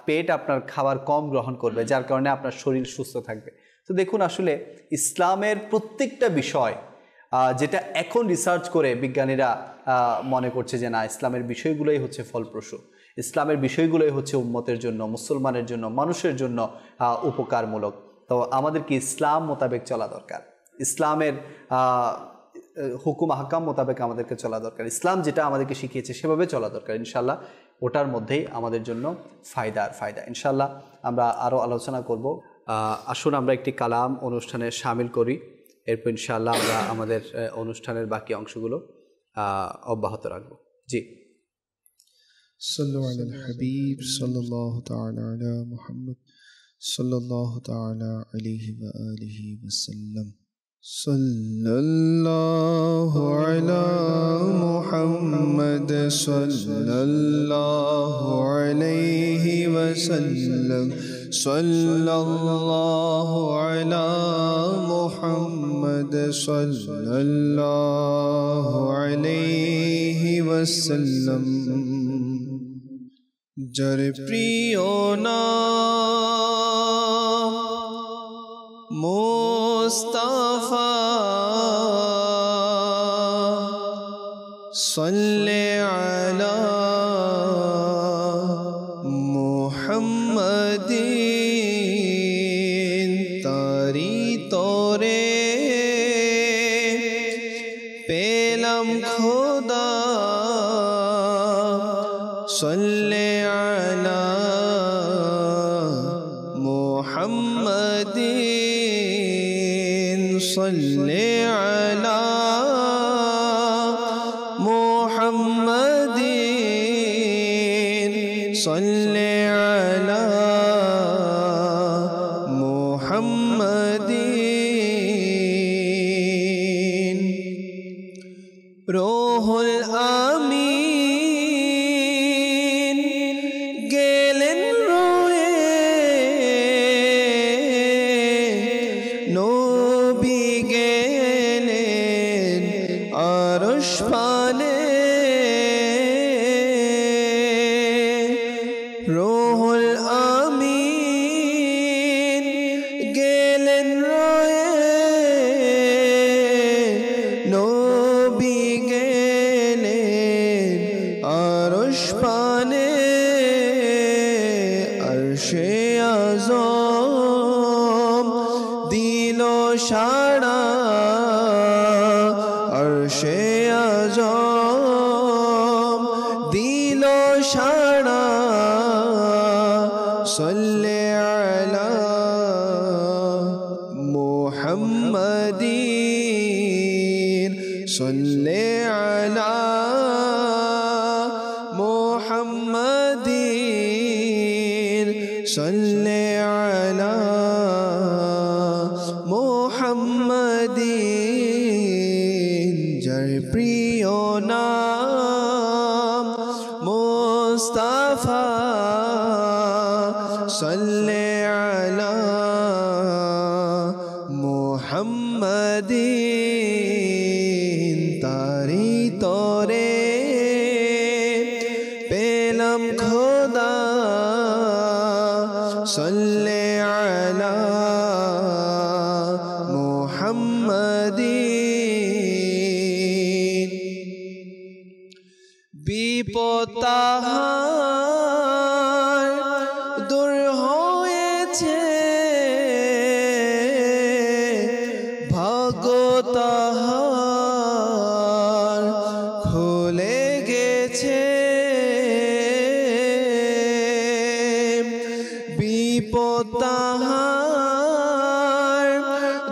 পেট আপনার খাবার কম গ্রহণ করবে, যার কারণে আপনার শরীর সুস্থ থাকবে। তো দেখুন, আসলে ইসলামের প্রত্যেকটা বিষয় যেটা এখন রিসার্চ করে বিজ্ঞানীরা মনে করছে যে না, ইসলামের বিষয়গুলোই হচ্ছে ফলপ্রসূ, ইসলামের বিষয়গুলোই হচ্ছে উম্মতের জন্য, মুসলমানের জন্য, মানুষের জন্য উপকারমূলক। তো আমাদেরকে ইসলাম মোতাবেক চলা দরকার, ইসলামের হুকুম আহকাম মোতাবেক আমাদেরকে চলা দরকার, ইসলাম যেটা আমাদেরকে শিখিয়েছে সেভাবে চলা দরকার। ইনশাল্লাহ ওটার মধ্যেই আমাদের জন্য ফায়দা। ইনশাল্লাহ আমরা আরও আলোচনা করব। আসুন আমরা একটি কালাম অনুষ্ঠানে শামিল করি, এরপর ইনশাআল্লাহ আমরা আমাদের অনুষ্ঠানের বাকি অংশগুলো অব্যাহত রাখব। জি। صلوا على الحبيب صلى الله تعالى على محمد صلى الله تعالى عليه وآله وسلم. صلى الله على محمد صلى الله عليه وسلم. صلى الله على محمد صلى الله عليه وسلم. যার প্রিয় নাম মুস্তাফা সাল্লি আলা মুহাম্মাদিন, তারি তোরে পেলাম খোদা সাল্লি আলা মুহাম্মাদিন, সাল্লি আলা মুহাম্মাদিন, সাল্লি আলা মুহাম্মাদিন। রূহুল আমিন গেলেন রয়ে, নবী গেলেন আরশ পানে। রূহুল আমিন গেলেন রয়ে, নবী গেলেন আরশ পানে। আরশে আযম দিল সাড়া, আরশে আযম দিল সাড়া। সাল্লি আলা মুহাম্মাদিন, সাল্লি আলা মুহাম্মাদিন। আলা মুহাম্মাদিন তারি তরে পেলাম খোদা সাল্লি আলা মুহাম্মাদিন বিপদ তাহার দূর হয়েছে ভাগ্য তাহার খুলে গেছে বিপদ তাহার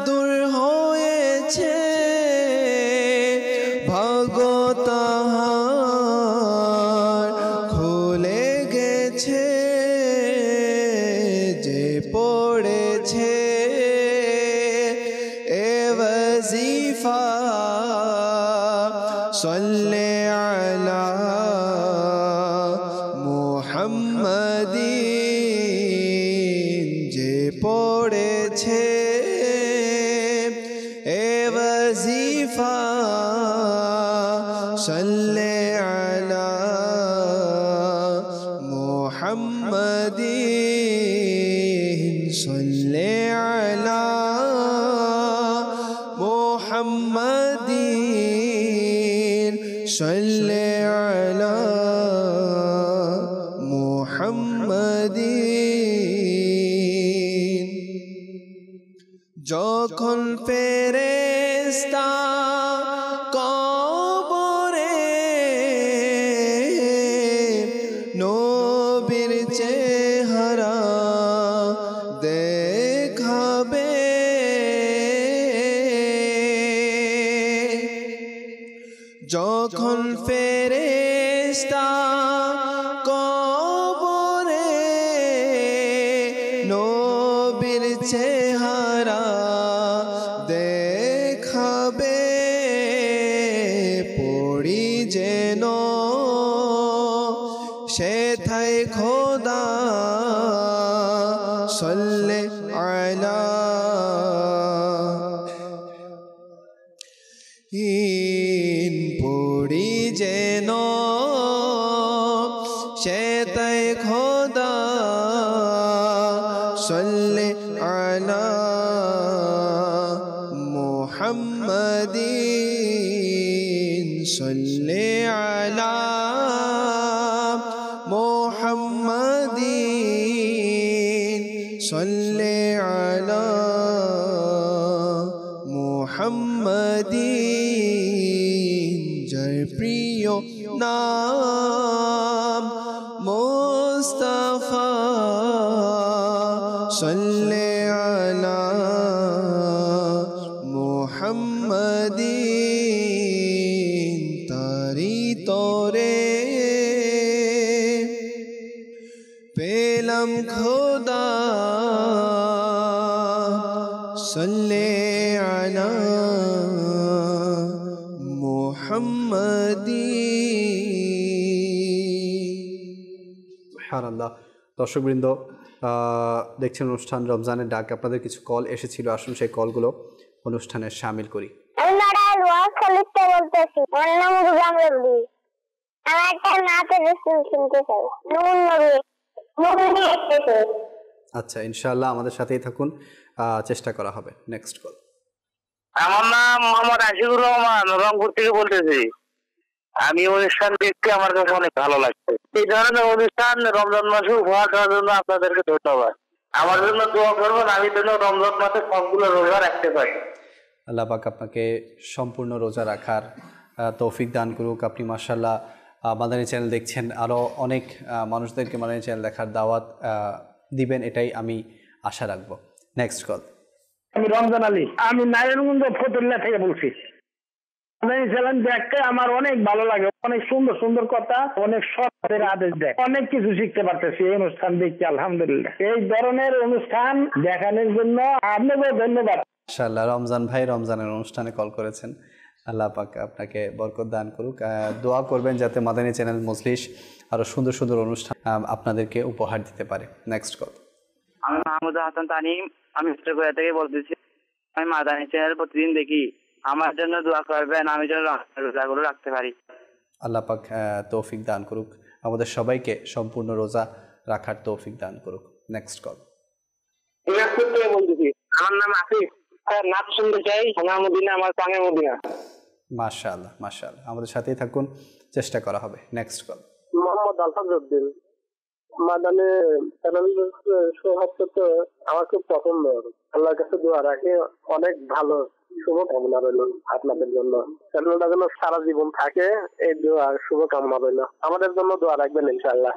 দূর হয়েছে ভাগ্য তাহার খুলে গেছে যে পড়েছে এ ওয়াজিফা সাল্লি আলা মুহাম্মাদিন যে পড়েছে এ ওয়াজিফা সাল্লি আলা মুহাম্মাদিন সাল্লি আলা মুহাম্মাদিন সাল্লি আলা মুহাম্মাদিন যখন ফেরেশতা কবরে নবীর চেহারা দেখাবে যখন ফেরেশতা কবরে নবীর চেহারা দেখাবে পড়ি যেন সেথায় খোদা সাল্লি আলা ইন পড়ি যেন সেথায় খোদা সাল্লি আলা মুহাম্মাদিন সাল্লি আলা মুহাম্মাদিন সাল্লি আলা মুহাম্মাদিন যার প্রিয় নাম মুস্তাফা সাল্লি আলা মুহাম্মাদিন তারি তরে পেলাম খোদা সাল্লি আলা মুহাম্মাদিন। সুবহানাল্লাহ। দর্শকবৃন্দ, দেখছেন অনুষ্ঠান রমজানের ডাক। আপনাদের কিছু কল এসেছিল, আসুন সেই কলগুলো অনুষ্ঠানে শামিল করি। আমি নারায়ণ ওয়াজ খলিফা বলতেছি। আমার নাম রুবাম রবি। আমার একটা নাতে রসুল শুনতে চাই। নুন নবী মুমিনি এসেছে। আচ্ছা, ইনশাআল্লাহ আমাদের সাথেই থাকুন, চেষ্টা করা হবে। Next call. আমার নাম মোহাম্মদ আশিকুর রহমান, রংপুর থেকে বলতেছি। আমি অনুষ্ঠান দেখতে আমার কাছে অনেক ভালো লাগছে। এই ধরনের অনুষ্ঠান রমজান মাসে উপহার দেওয়ার জন্য আপনাদেরকে ধন্যবাদ। আমার জন্য দোয়া করবেন, আমি যেন রমজান মাসে সবগুলো রোজা রাখতে পারি। আল্লাহ পাক আপনাকে সম্পূর্ণ রোজা রাখার তৌফিক দান করুক। আপনি মাশাআল্লাহ মাদানী চ্যানেল দেখছেন, আরও অনেক মানুষদেরকে মাদানী চ্যানেল দেখার দাওয়াত দিবেন, এটাই আমি আশা রাখবো। Next call. আমি রমজান আলী, আমি নারায়ণগঞ্জ ফতুল্লা থেকে বলছি। মাদানী চ্যানেল দেখতে আমার অনেক ভালো লাগে, অনেক সুন্দর সুন্দর কথা, অনেক সৎপথের আদেশ দেয়, অনেক কিছু শিখতে পারতেছি এই অনুষ্ঠান দেখতে। আলহামদুলিল্লাহ, এই ধরনের অনুষ্ঠান দেখানোর জন্য আপনাকে ধন্যবাদ। মাশাআল্লাহ, রমজান ভাই রমজানের অনুষ্ঠানে কল করেছেন। আল্লাহ পাক আপনাকে বরকত দান করুক। দোয়া করবেন যাতে মাদানী চ্যানেল মজলিস আরও সুন্দর সুন্দর অনুষ্ঠান আপনাদেরকে উপহার দিতে পারে। Next call. আমি মাহমুদ হাসান তানিম, আমি উত্তরকোরিয়া থেকে বলতেছি। আমি মাদানী চ্যানেল প্রতিদিন দেখি, আমার জন্য দোয়া করবেন, আমি যেন রোজাগুলো রাখতে পারি। আল্লাহ পাক তৌফিক দান করুক, আমাদের সবাইকে সম্পূর্ণ রোজা রাখার তৌফিক দান করুক। Next call. বলতেছি, আমার নাম আসিফ, নাচ শুনতে চাই, সোনার মদিনা, আমার পাঙের মদিনা। মাশাআল্লাহ মাশাআল্লাহ, আমাদের সাথেই থাকুন, চেষ্টা করা হবে। Next call. মোহাম্মদ আলফাজউদ্দিন, মাদানে চ্যানেল শো হচ্ছে তো আমার খুব পছন্দ। আল্লাহর কাছে দোয়া রাখি, অনেক ভালো শুভকামনা রইল আপনাদের জন্য। চ্যানেলটা যেন সারা জীবন থাকে, এই দোয়া শুভকামনা রইল। আমাদের জন্য দোয়া রাখবেন ইনশাআল্লাহ।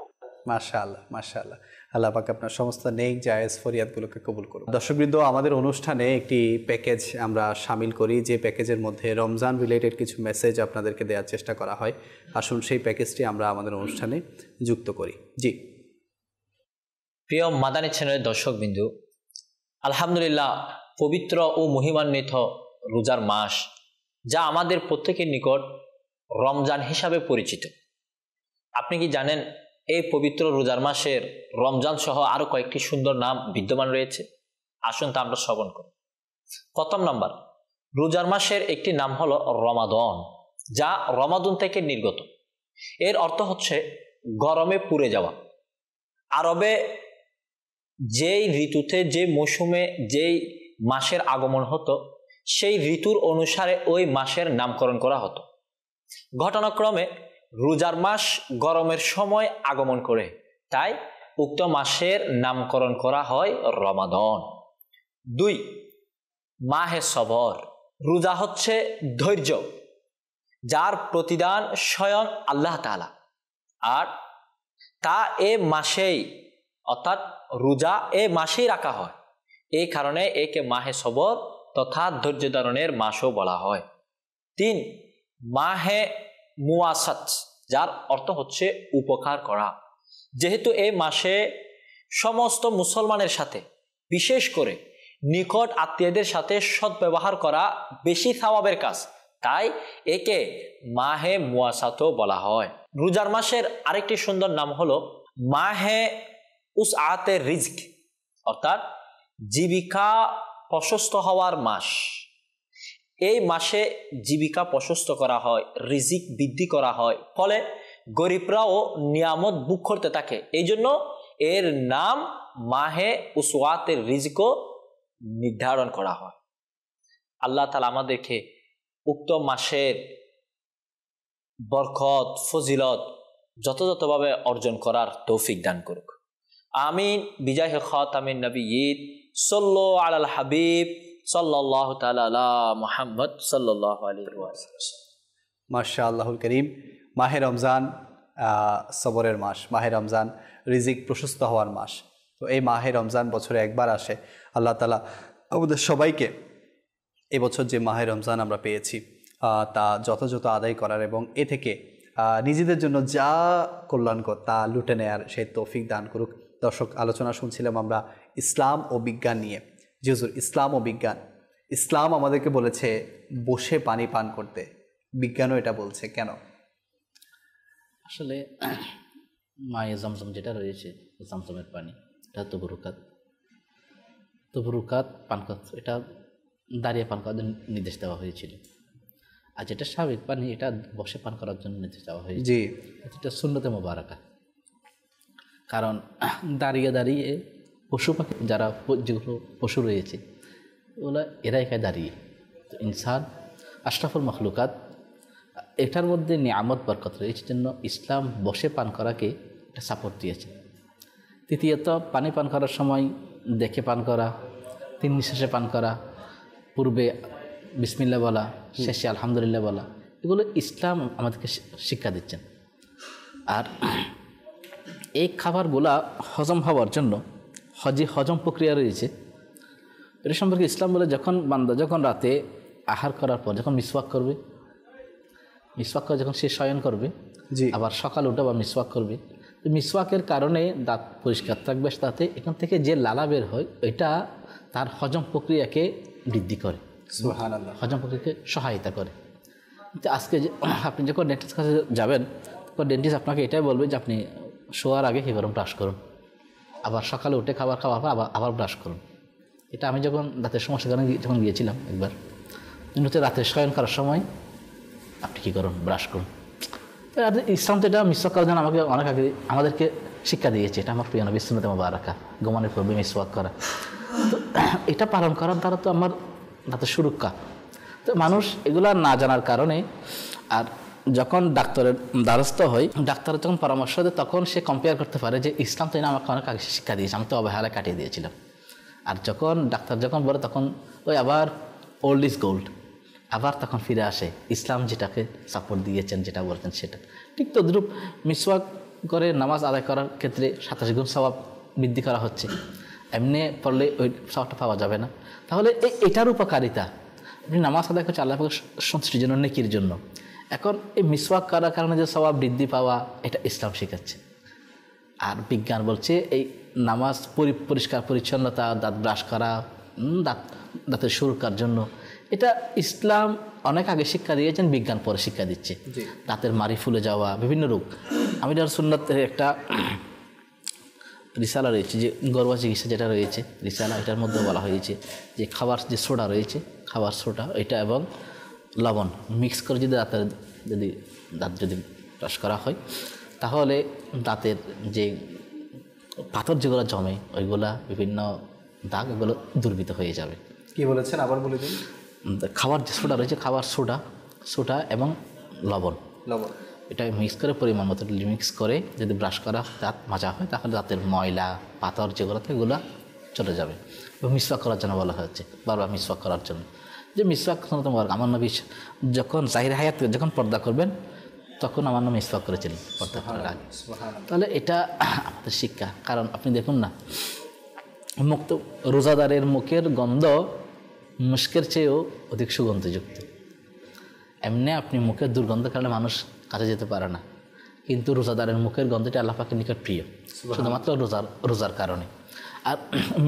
মাশাআল্লাহ মাশাআল্লাহ, আল্লাহ পাক আপনার সমস্ত নেক জায়েজ ফরিয়াদগুলোকে কবুল করুন। দর্শকবৃন্দ, আমাদের অনুষ্ঠানে একটি প্যাকেজ আমরা শামিল করি, যে প্যাকেজের মধ্যে রমজান রিলেটেড কিছু মেসেজ আপনাদেরকে দেওয়ার চেষ্টা করা হয়। আসুন সেই প্যাকেজটি আমরা আমাদের অনুষ্ঠানে যুক্ত করি। জি, প্রিয় মাদানী চ্যানেলের দর্শকবিন্দু, আলহামদুলিল্লাহ, পবিত্র ও মহিমান্বিত রোজার মাস, যা আমাদের প্রত্যেকের নিকট রমজান হিসাবে পরিচিত। আপনি কি জানেন এই পবিত্র রোজার মাসের রমজান সহ আরো কয়েকটি সুন্দর নাম বিদ্যমান রয়েছে? আসুন তা আমরা শ্রবণ করি। প্রথম নাম্বার, রোজার মাসের একটি নাম হলো রমাদন, যা রমাদন থেকে নির্গত। এর অর্থ হচ্ছে গরমে পুড়ে যাওয়া। আরবে যেই ঋতুতে, যে মৌসুমে যেই মাসের আগমন হতো, সেই ঋতুর অনুসারে ওই মাসের নামকরণ করা হতো। ঘটনাক্রমে রোজার মাস গরমের সময় আগমন করে, তাই উক্ত মাসের নামকরণ করা হয় রমাদন। 2, মাহে সবর। রোজা হচ্ছে ধৈর্য, যার প্রতিদান স্বয়ং আল্লাহ তাআলা, আর তা এ মাসেই, অর্থাৎ রোজা এ মাসেই রাখা হয়। এই কারণে একে মাহে সবর তথা ধৈর্য ধারণের মাসও বলা হয়। 3, মাহে মুওয়াসাত, যার অর্থ হচ্ছে উপকার করা। যেহেতু এই মাসে সমস্ত মুসলমানের সাথে, বিশেষ করে নিকট আত্মীয়দের সাথে সদ্ব্যবহার করা বেশি সওয়াবের কাজ, তাই একে মাহে মুওয়াসাতও বলা হয়। রোজার মাসের আরেকটি সুন্দর নাম হলো মাহে উসআতে রিজক, অর্থাৎ জীবিকা প্রশস্ত হওয়ার মাস। এই মাসে জীবিকা প্রশস্ত করা হয়, রিজিক বৃদ্ধি করা হয়, ফলে গরিবরাও নিয়ামত ভোগ করতে থাকে। এই জন্য এর নাম মাহে উসআতে রিজকও নির্ধারণ করা হয়। আল্লাহ তাআলা আমাদেরকে উক্ত মাসের বরকত, ফজিলত যথাযথভাবে অর্জন করার তৌফিক দান করুক। আমিন। বিজাহে খাতামিন নবিয়্যিন সাল্লাল্লাহু আলাল হাবিব সাল্লাল্লাহু তাআলা আলা মুহাম্মদ সাল্লাল্লাহু আলাইহি ওয়াসাল্লাম। মাশাআল্লাহুল করিম। মাহে রমজান সবরের মাস, মাহে রমজান রিজিক প্রশস্ত হওয়ার মাস। তো এই মাহে রমজান বছরে একবার আসে। আল্লাহ তাআলা আমাদের সবাইকে এবছর যে মাহে রমজান আমরা পেয়েছি তা যথাযথ আদায় করার এবং এ থেকে নিজেদের জন্য যা কল্যাণকর তা লুটে নেয়ার সেই তৌফিক দান করুক। দর্শক, আলোচনা শুনছিলাম আমরা ইসলাম ও বিজ্ঞান নিয়ে। জি হুজুর, ইসলাম ও বিজ্ঞান। ইসলাম আমাদেরকে বলেছে বসে পানি পান করতে, বিজ্ঞানও এটা বলছে, কেন? আসলে মায়ে জমজম যেটা রয়েছে, জমজমের পানি, এটা তবরুকাত পান করতে, এটা দাঁড়িয়ে পান করার জন্য নির্দেশ দেওয়া হয়েছিল। আর যেটা স্বাভাবিক পানি, এটা বসে পান করার জন্য নির্দেশ দেওয়া হয়েছে। জি, এটা সুন্নতে মোবারাকা। কারণ দাঁড়িয়ে দাঁড়িয়ে পশু পাখি, যারা যেগুলো পশু রয়েছে, ওগুলো এরাই খায় দাঁড়িয়ে। তো ইনসান আশরাফুল মখলুকাত, এটার মধ্যে নিয়ামত বরকত রয়েছে, জন্য ইসলাম বসে পান করাকে এটা সাপোর্ট দিয়েছে। তৃতীয়ত, পানি পান করার সময় দেখে পান করা, 3 নিঃশ্বাসে পান করা, পূর্বে বিসমিল্লাহ বলা, শেষে আলহামদুলিল্লাহ বলা, এগুলো ইসলাম আমাদেরকে শিক্ষা দিচ্ছেন। আর এই খাবারগুলা হজম হওয়ার জন্য হজম প্রক্রিয়া রয়েছে। এটা সম্পর্কে ইসলাম বলে, যখন রাতে আহার করার পর যখন মিসওয়াক করে যখন সে শয়ন করবে, আবার সকাল উঠে আবার মিসওয়াক করবে, মিসওয়াকের কারণে দাঁত পরিষ্কার থাকবে, তাতে এখান থেকে যে লালা বের হয় ওইটা তার হজম প্রক্রিয়াকে বৃদ্ধি করে, হজম প্রক্রিয়াকে সহায়তা করে। কিন্তু আজকে আপনি যখন ডেন্টিস্ট কাছে যাবেন, তখন ডেন্টিস্ট আপনাকে এটাই বলবে যে আপনি শোয়ার আগে কী করুন, ব্রাশ করুন। আবার সকালে উঠে খাবার খাওয়ার পর আবার ব্রাশ করুন। এটা আমি যখন দাঁতের সমস্যার কারণে যখন গিয়েছিলাম একবার, হচ্ছে রাতে শয়ন করার সময় আপনি কী করুন, ব্রাশ করুন। ইসলাম তো এটা মিসওয়াক করার জন্য আমাকে অনেক আগে আমাদেরকে শিক্ষা দিয়েছে। এটা আমার প্রিয় নবী সুন্নাতে মুবারাকা, ঘুমানোর পূর্বে মিসওয়াক করা। তো এটা পালন করার দ্বারা তো আমার দাঁতের সুরক্ষা। তো মানুষ এগুলো না জানার কারণে, আর যখন ডাক্তারের দ্বারস্থ হয়, ডাক্তারের যখন পরামর্শ দেয় তখন সে কম্পেয়ার করতে পারে যে ইসলাম তো আমাকে অনেক আগে শিক্ষা দিয়েছে, আমি তো অবহেলায় কাটিয়ে দিয়েছিলাম। আর যখন ডাক্তার যখন বলে তখন ওই আবার ওল্ড ইজ গোল্ড, আবার তখন ফিরে আসে ইসলাম যেটাকে সাপোর্ট দিয়েছেন, যেটা বলছেন সেটা। ঠিক তদ্রূপ মিসওয়াক করে নামাজ আদায় করার ক্ষেত্রে 27 গুণ সওয়াব বৃদ্ধি করা হচ্ছে। এমনি পড়লে ওই সওয়াবটা পাওয়া যাবে না। তাহলে এটার উপকারিতা, আপনি নামাজ আদায় করছে আল্লাহ পাকের সন্তুষ্টির জন্য, নেকির জন্য। এখন এই মিসওয়াক করার কারণে যে সওয়াব বৃদ্ধি পাওয়া, এটা ইসলাম শেখাচ্ছে। আর বিজ্ঞান বলছে এই নামাজ পরিষ্কার পরিচ্ছন্নতা, দাঁত ব্রাশ করা, দাঁতের সুরক্ষার জন্য, এটা ইসলাম অনেক আগে শিক্ষা দিয়েছেন, বিজ্ঞান পরে শিক্ষা দিচ্ছে। দাঁতের মাড়ি ফুলে যাওয়া, বিভিন্ন রোগ। আমিরার সুন্নাতের একটা রিসালা রয়েছে, যে ঘরোয়া চিকিৎসা যেটা রয়েছে রিসালা, এটার মধ্যে বলা হয়েছে যে খাবার যে সোডা রয়েছে, খাবার সোডা এটা এবং লবণ মিক্স করে যদি দাঁত যদি ব্রাশ করা হয়, তাহলে দাঁতের যে পাথর যেগুলো জমে, ওইগুলা বিভিন্ন দাগ, এগুলো দুর্বৃত হয়ে যাবে। কি বলেছেন আবার বলে দিন। খাবার যে সোডা রয়েছে, খাবার সোডা এবং লবণ এটা মিক্স করে পরিমাণ মতো মিক্স করে যদি ব্রাশ করা দাঁত মাজা হয়, তাহলে দাঁতের ময়লা পাথর যেগুলোতে এগুলো চলে যাবে। এবং মিসওয়াক করার জন্য বলা হয়েছে, বারবার মিসওয়াক করার জন্য। যে মিসওয়াক আমার নবী যখন জাহির হায়াত যখন পর্দা করবেন, তখন আমার নাম মিসওয়াক করেছিলেন পর্দা করার আগে। তাহলে এটা আমাদের শিক্ষা। কারণ আপনি দেখুন না, মুক্ত রোজাদারের মুখের গন্ধ মুস্কের চেয়েও অধিক সুগন্ধযুক্ত। এমনি আপনি মুখের দুর্গন্ধের কারণে মানুষ কাছে যেতে পারে না, কিন্তু রোজাদারের মুখের গন্ধটি আল্লাহ পাকের নিকট প্রিয়, শুধুমাত্র রোজার কারণে। আর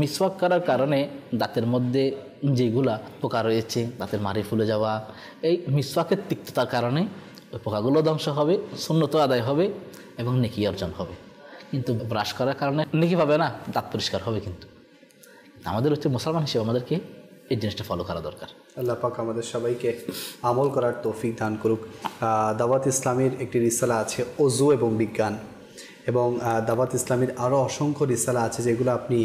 মিসওয়াক করার কারণে দাঁতের মধ্যে যেগুলা পোকা রয়েছে, দাঁতের মাড়ি ফুলে যাওয়া, এই মিসওয়াকের তিক্ততার কারণে ওই পোকাগুলো ধ্বংস হবে, সুন্নত আদায় হবে এবং নেকি অর্জন হবে। কিন্তু ব্রাশ করার কারণে নেকি পাবে না, দাঁত পরিষ্কার হবে। কিন্তু আমাদের হচ্ছে মুসলমান হিসেবে আমাদেরকে এই জিনিসটা ফলো করা দরকার। আল্লাহ পাক আমাদের সবাইকে আমল করার তৌফিক দান করুক। দাওয়াত ইসলামের একটি রিসালা আছে ওযু এবং বিজ্ঞান, এবং দাওয়াত ইসলামের আরও অসংখ্য রিসালা আছে যেগুলো আপনি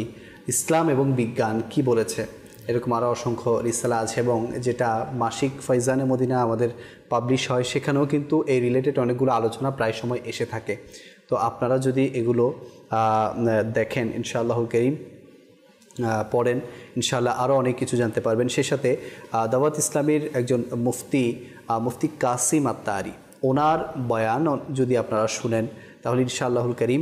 ইসলাম এবং বিজ্ঞান কি বলেছে, এরকম আরও অসংখ্য রিসালা আছে। এবং যেটা মাসিক ফয়জানে মদিনা আমাদের পাবলিশ হয়, সেখানেও কিন্তু এই রিলেটেড অনেকগুলো আলোচনা প্রায় সময় এসে থাকে। তো আপনারা যদি এগুলো দেখেন, ইনশাআল্লাহুল কারীম পড়েন, ইনশাআল্লাহ আরও অনেক কিছু জানতে পারবেন। সে সাথে দাওয়াত ইসলামের একজন মুফতি কাসিম আত্তারি, ওনার বয়ান যদি আপনারা শুনেন, তাহলে ইনশাআল্লাহুল কারীম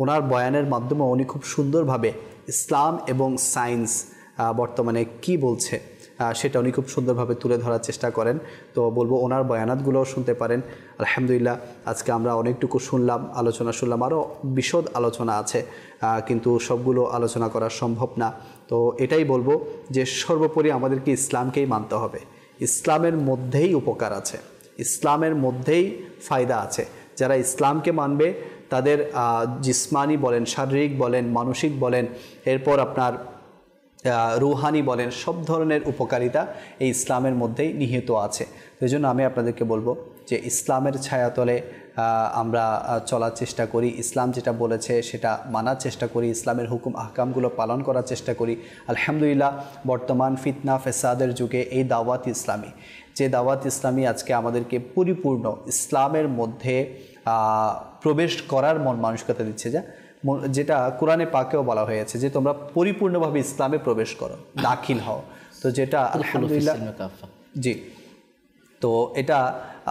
ওনার বয়ানের মাধ্যমে উনি খুব সুন্দরভাবে ইসলাম এবং সায়েন্স বর্তমানে কি বলছে সেটা উনি খুব সুন্দরভাবে তুলে ধরার চেষ্টা করেন। তো বলবো ওনার বয়ানাতগুলোও শুনতে পারেন। আলহামদুলিল্লাহ, আজকে আমরা অনেকটুকু আলোচনা শুনলাম, আরও বিশদ আলোচনা আছে, কিন্তু সবগুলো আলোচনা করা সম্ভব না। তো এটাই বলবো যে সর্বোপরি আমাদেরকে ইসলামকেই মানতে হবে। ইসলামের মধ্যেই উপকার আছে, ইসলামের মধ্যেই ফায়দা আছে। যারা ইসলামকে মানবে তাদের জিসমানি বলেন, শারীরিক বলেন, মানসিক বলেন, এরপর আপনার রুহানি বলেন, সব ধরনের উপকারিতা এই ইসলামের মধ্যেই নিহিত আছে। সেই জন্য আমি আপনাদেরকে বলবো যে ইসলামের ছায়াতলে আমরা চলার চেষ্টা করি, ইসলাম যেটা বলেছে সেটা মানার চেষ্টা করি, ইসলামের হুকুম আহকামগুলো পালন করার চেষ্টা করি। আলহামদুলিল্লাহ, বর্তমান ফিতনা ফেসাদের যুগে এই দাওয়াত ইসলামী, যে দাওয়াত ইসলামী আজকে আমাদেরকে পরিপূর্ণ ইসলামের মধ্যে প্রবেশ করার মন মানসিকতা দিচ্ছে, যেটা কোরআনে পাকেও বলা হয়েছে যে তোমরা পরিপূর্ণভাবে ইসলামে প্রবেশ করো, দাখিল হও। তো যেটা আলহামদুলিল্লাহ, জি, তো এটা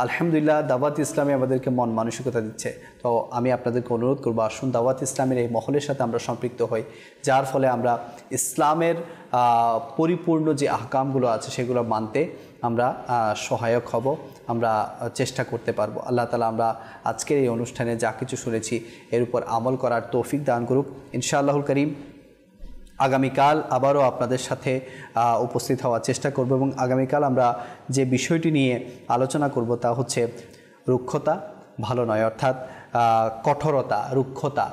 আলহামদুলিল্লাহ দাওয়াত ইসলামে আমাদেরকে মন মানসিকতা দিচ্ছে। তো আমি আপনাদেরকে অনুরোধ করবো, আসুন দাওয়াত ইসলামের এই মহলের সাথে আমরা সম্পৃক্ত হই, যার ফলে আমরা ইসলামের পরিপূর্ণ যে আহকামগুলো আছে সেগুলো মানতে আমরা সহায়ক হব, আমরা চেষ্টা করতে পারবো। আল্লাহ তাআলা আমরা আজকের এই অনুষ্ঠানে যা কিছু শুনেছি এর উপর আমল করার তৌফিক দান করুক ইনশাআল্লাহুল কারীম। আগামীকাল আবারও আপনাদের সাথে উপস্থিত হওয়ার চেষ্টা করব, এবং আগামীকাল আমরা যে বিষয়টি নিয়ে আলোচনা করব তা হচ্ছে রুক্ষতা ভালো নয়, অর্থাৎ কঠোরতা, রুক্ষতা,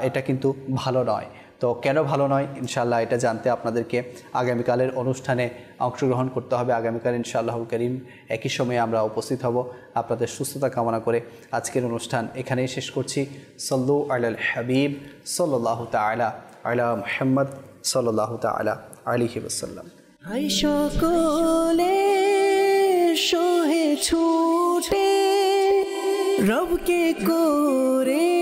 এটা কিন্তু ভালো নয়। তো কেন ভালো নয় ইনশাআল্লাহ এটা জানতে আপনাদেরকে আগামীকালের অনুষ্ঠানে অংশগ্রহণ করতে হবে। আগামীকাল ইনশাআল্লাহুল করিম একই সময়ে আমরা উপস্থিত হব। আপনাদের সুস্থতা কামনা করে আজকের অনুষ্ঠান এখানেই শেষ করছি। সল্লু আলাল হাবিব সাল্লাল্লাহু তাআলা আলা মুহাম্মদ সাল্লাল্লাহু তাআলা আলাইহি ওয়াসাল্লাম। আই সকলে সোহে ছুটে রবকে করে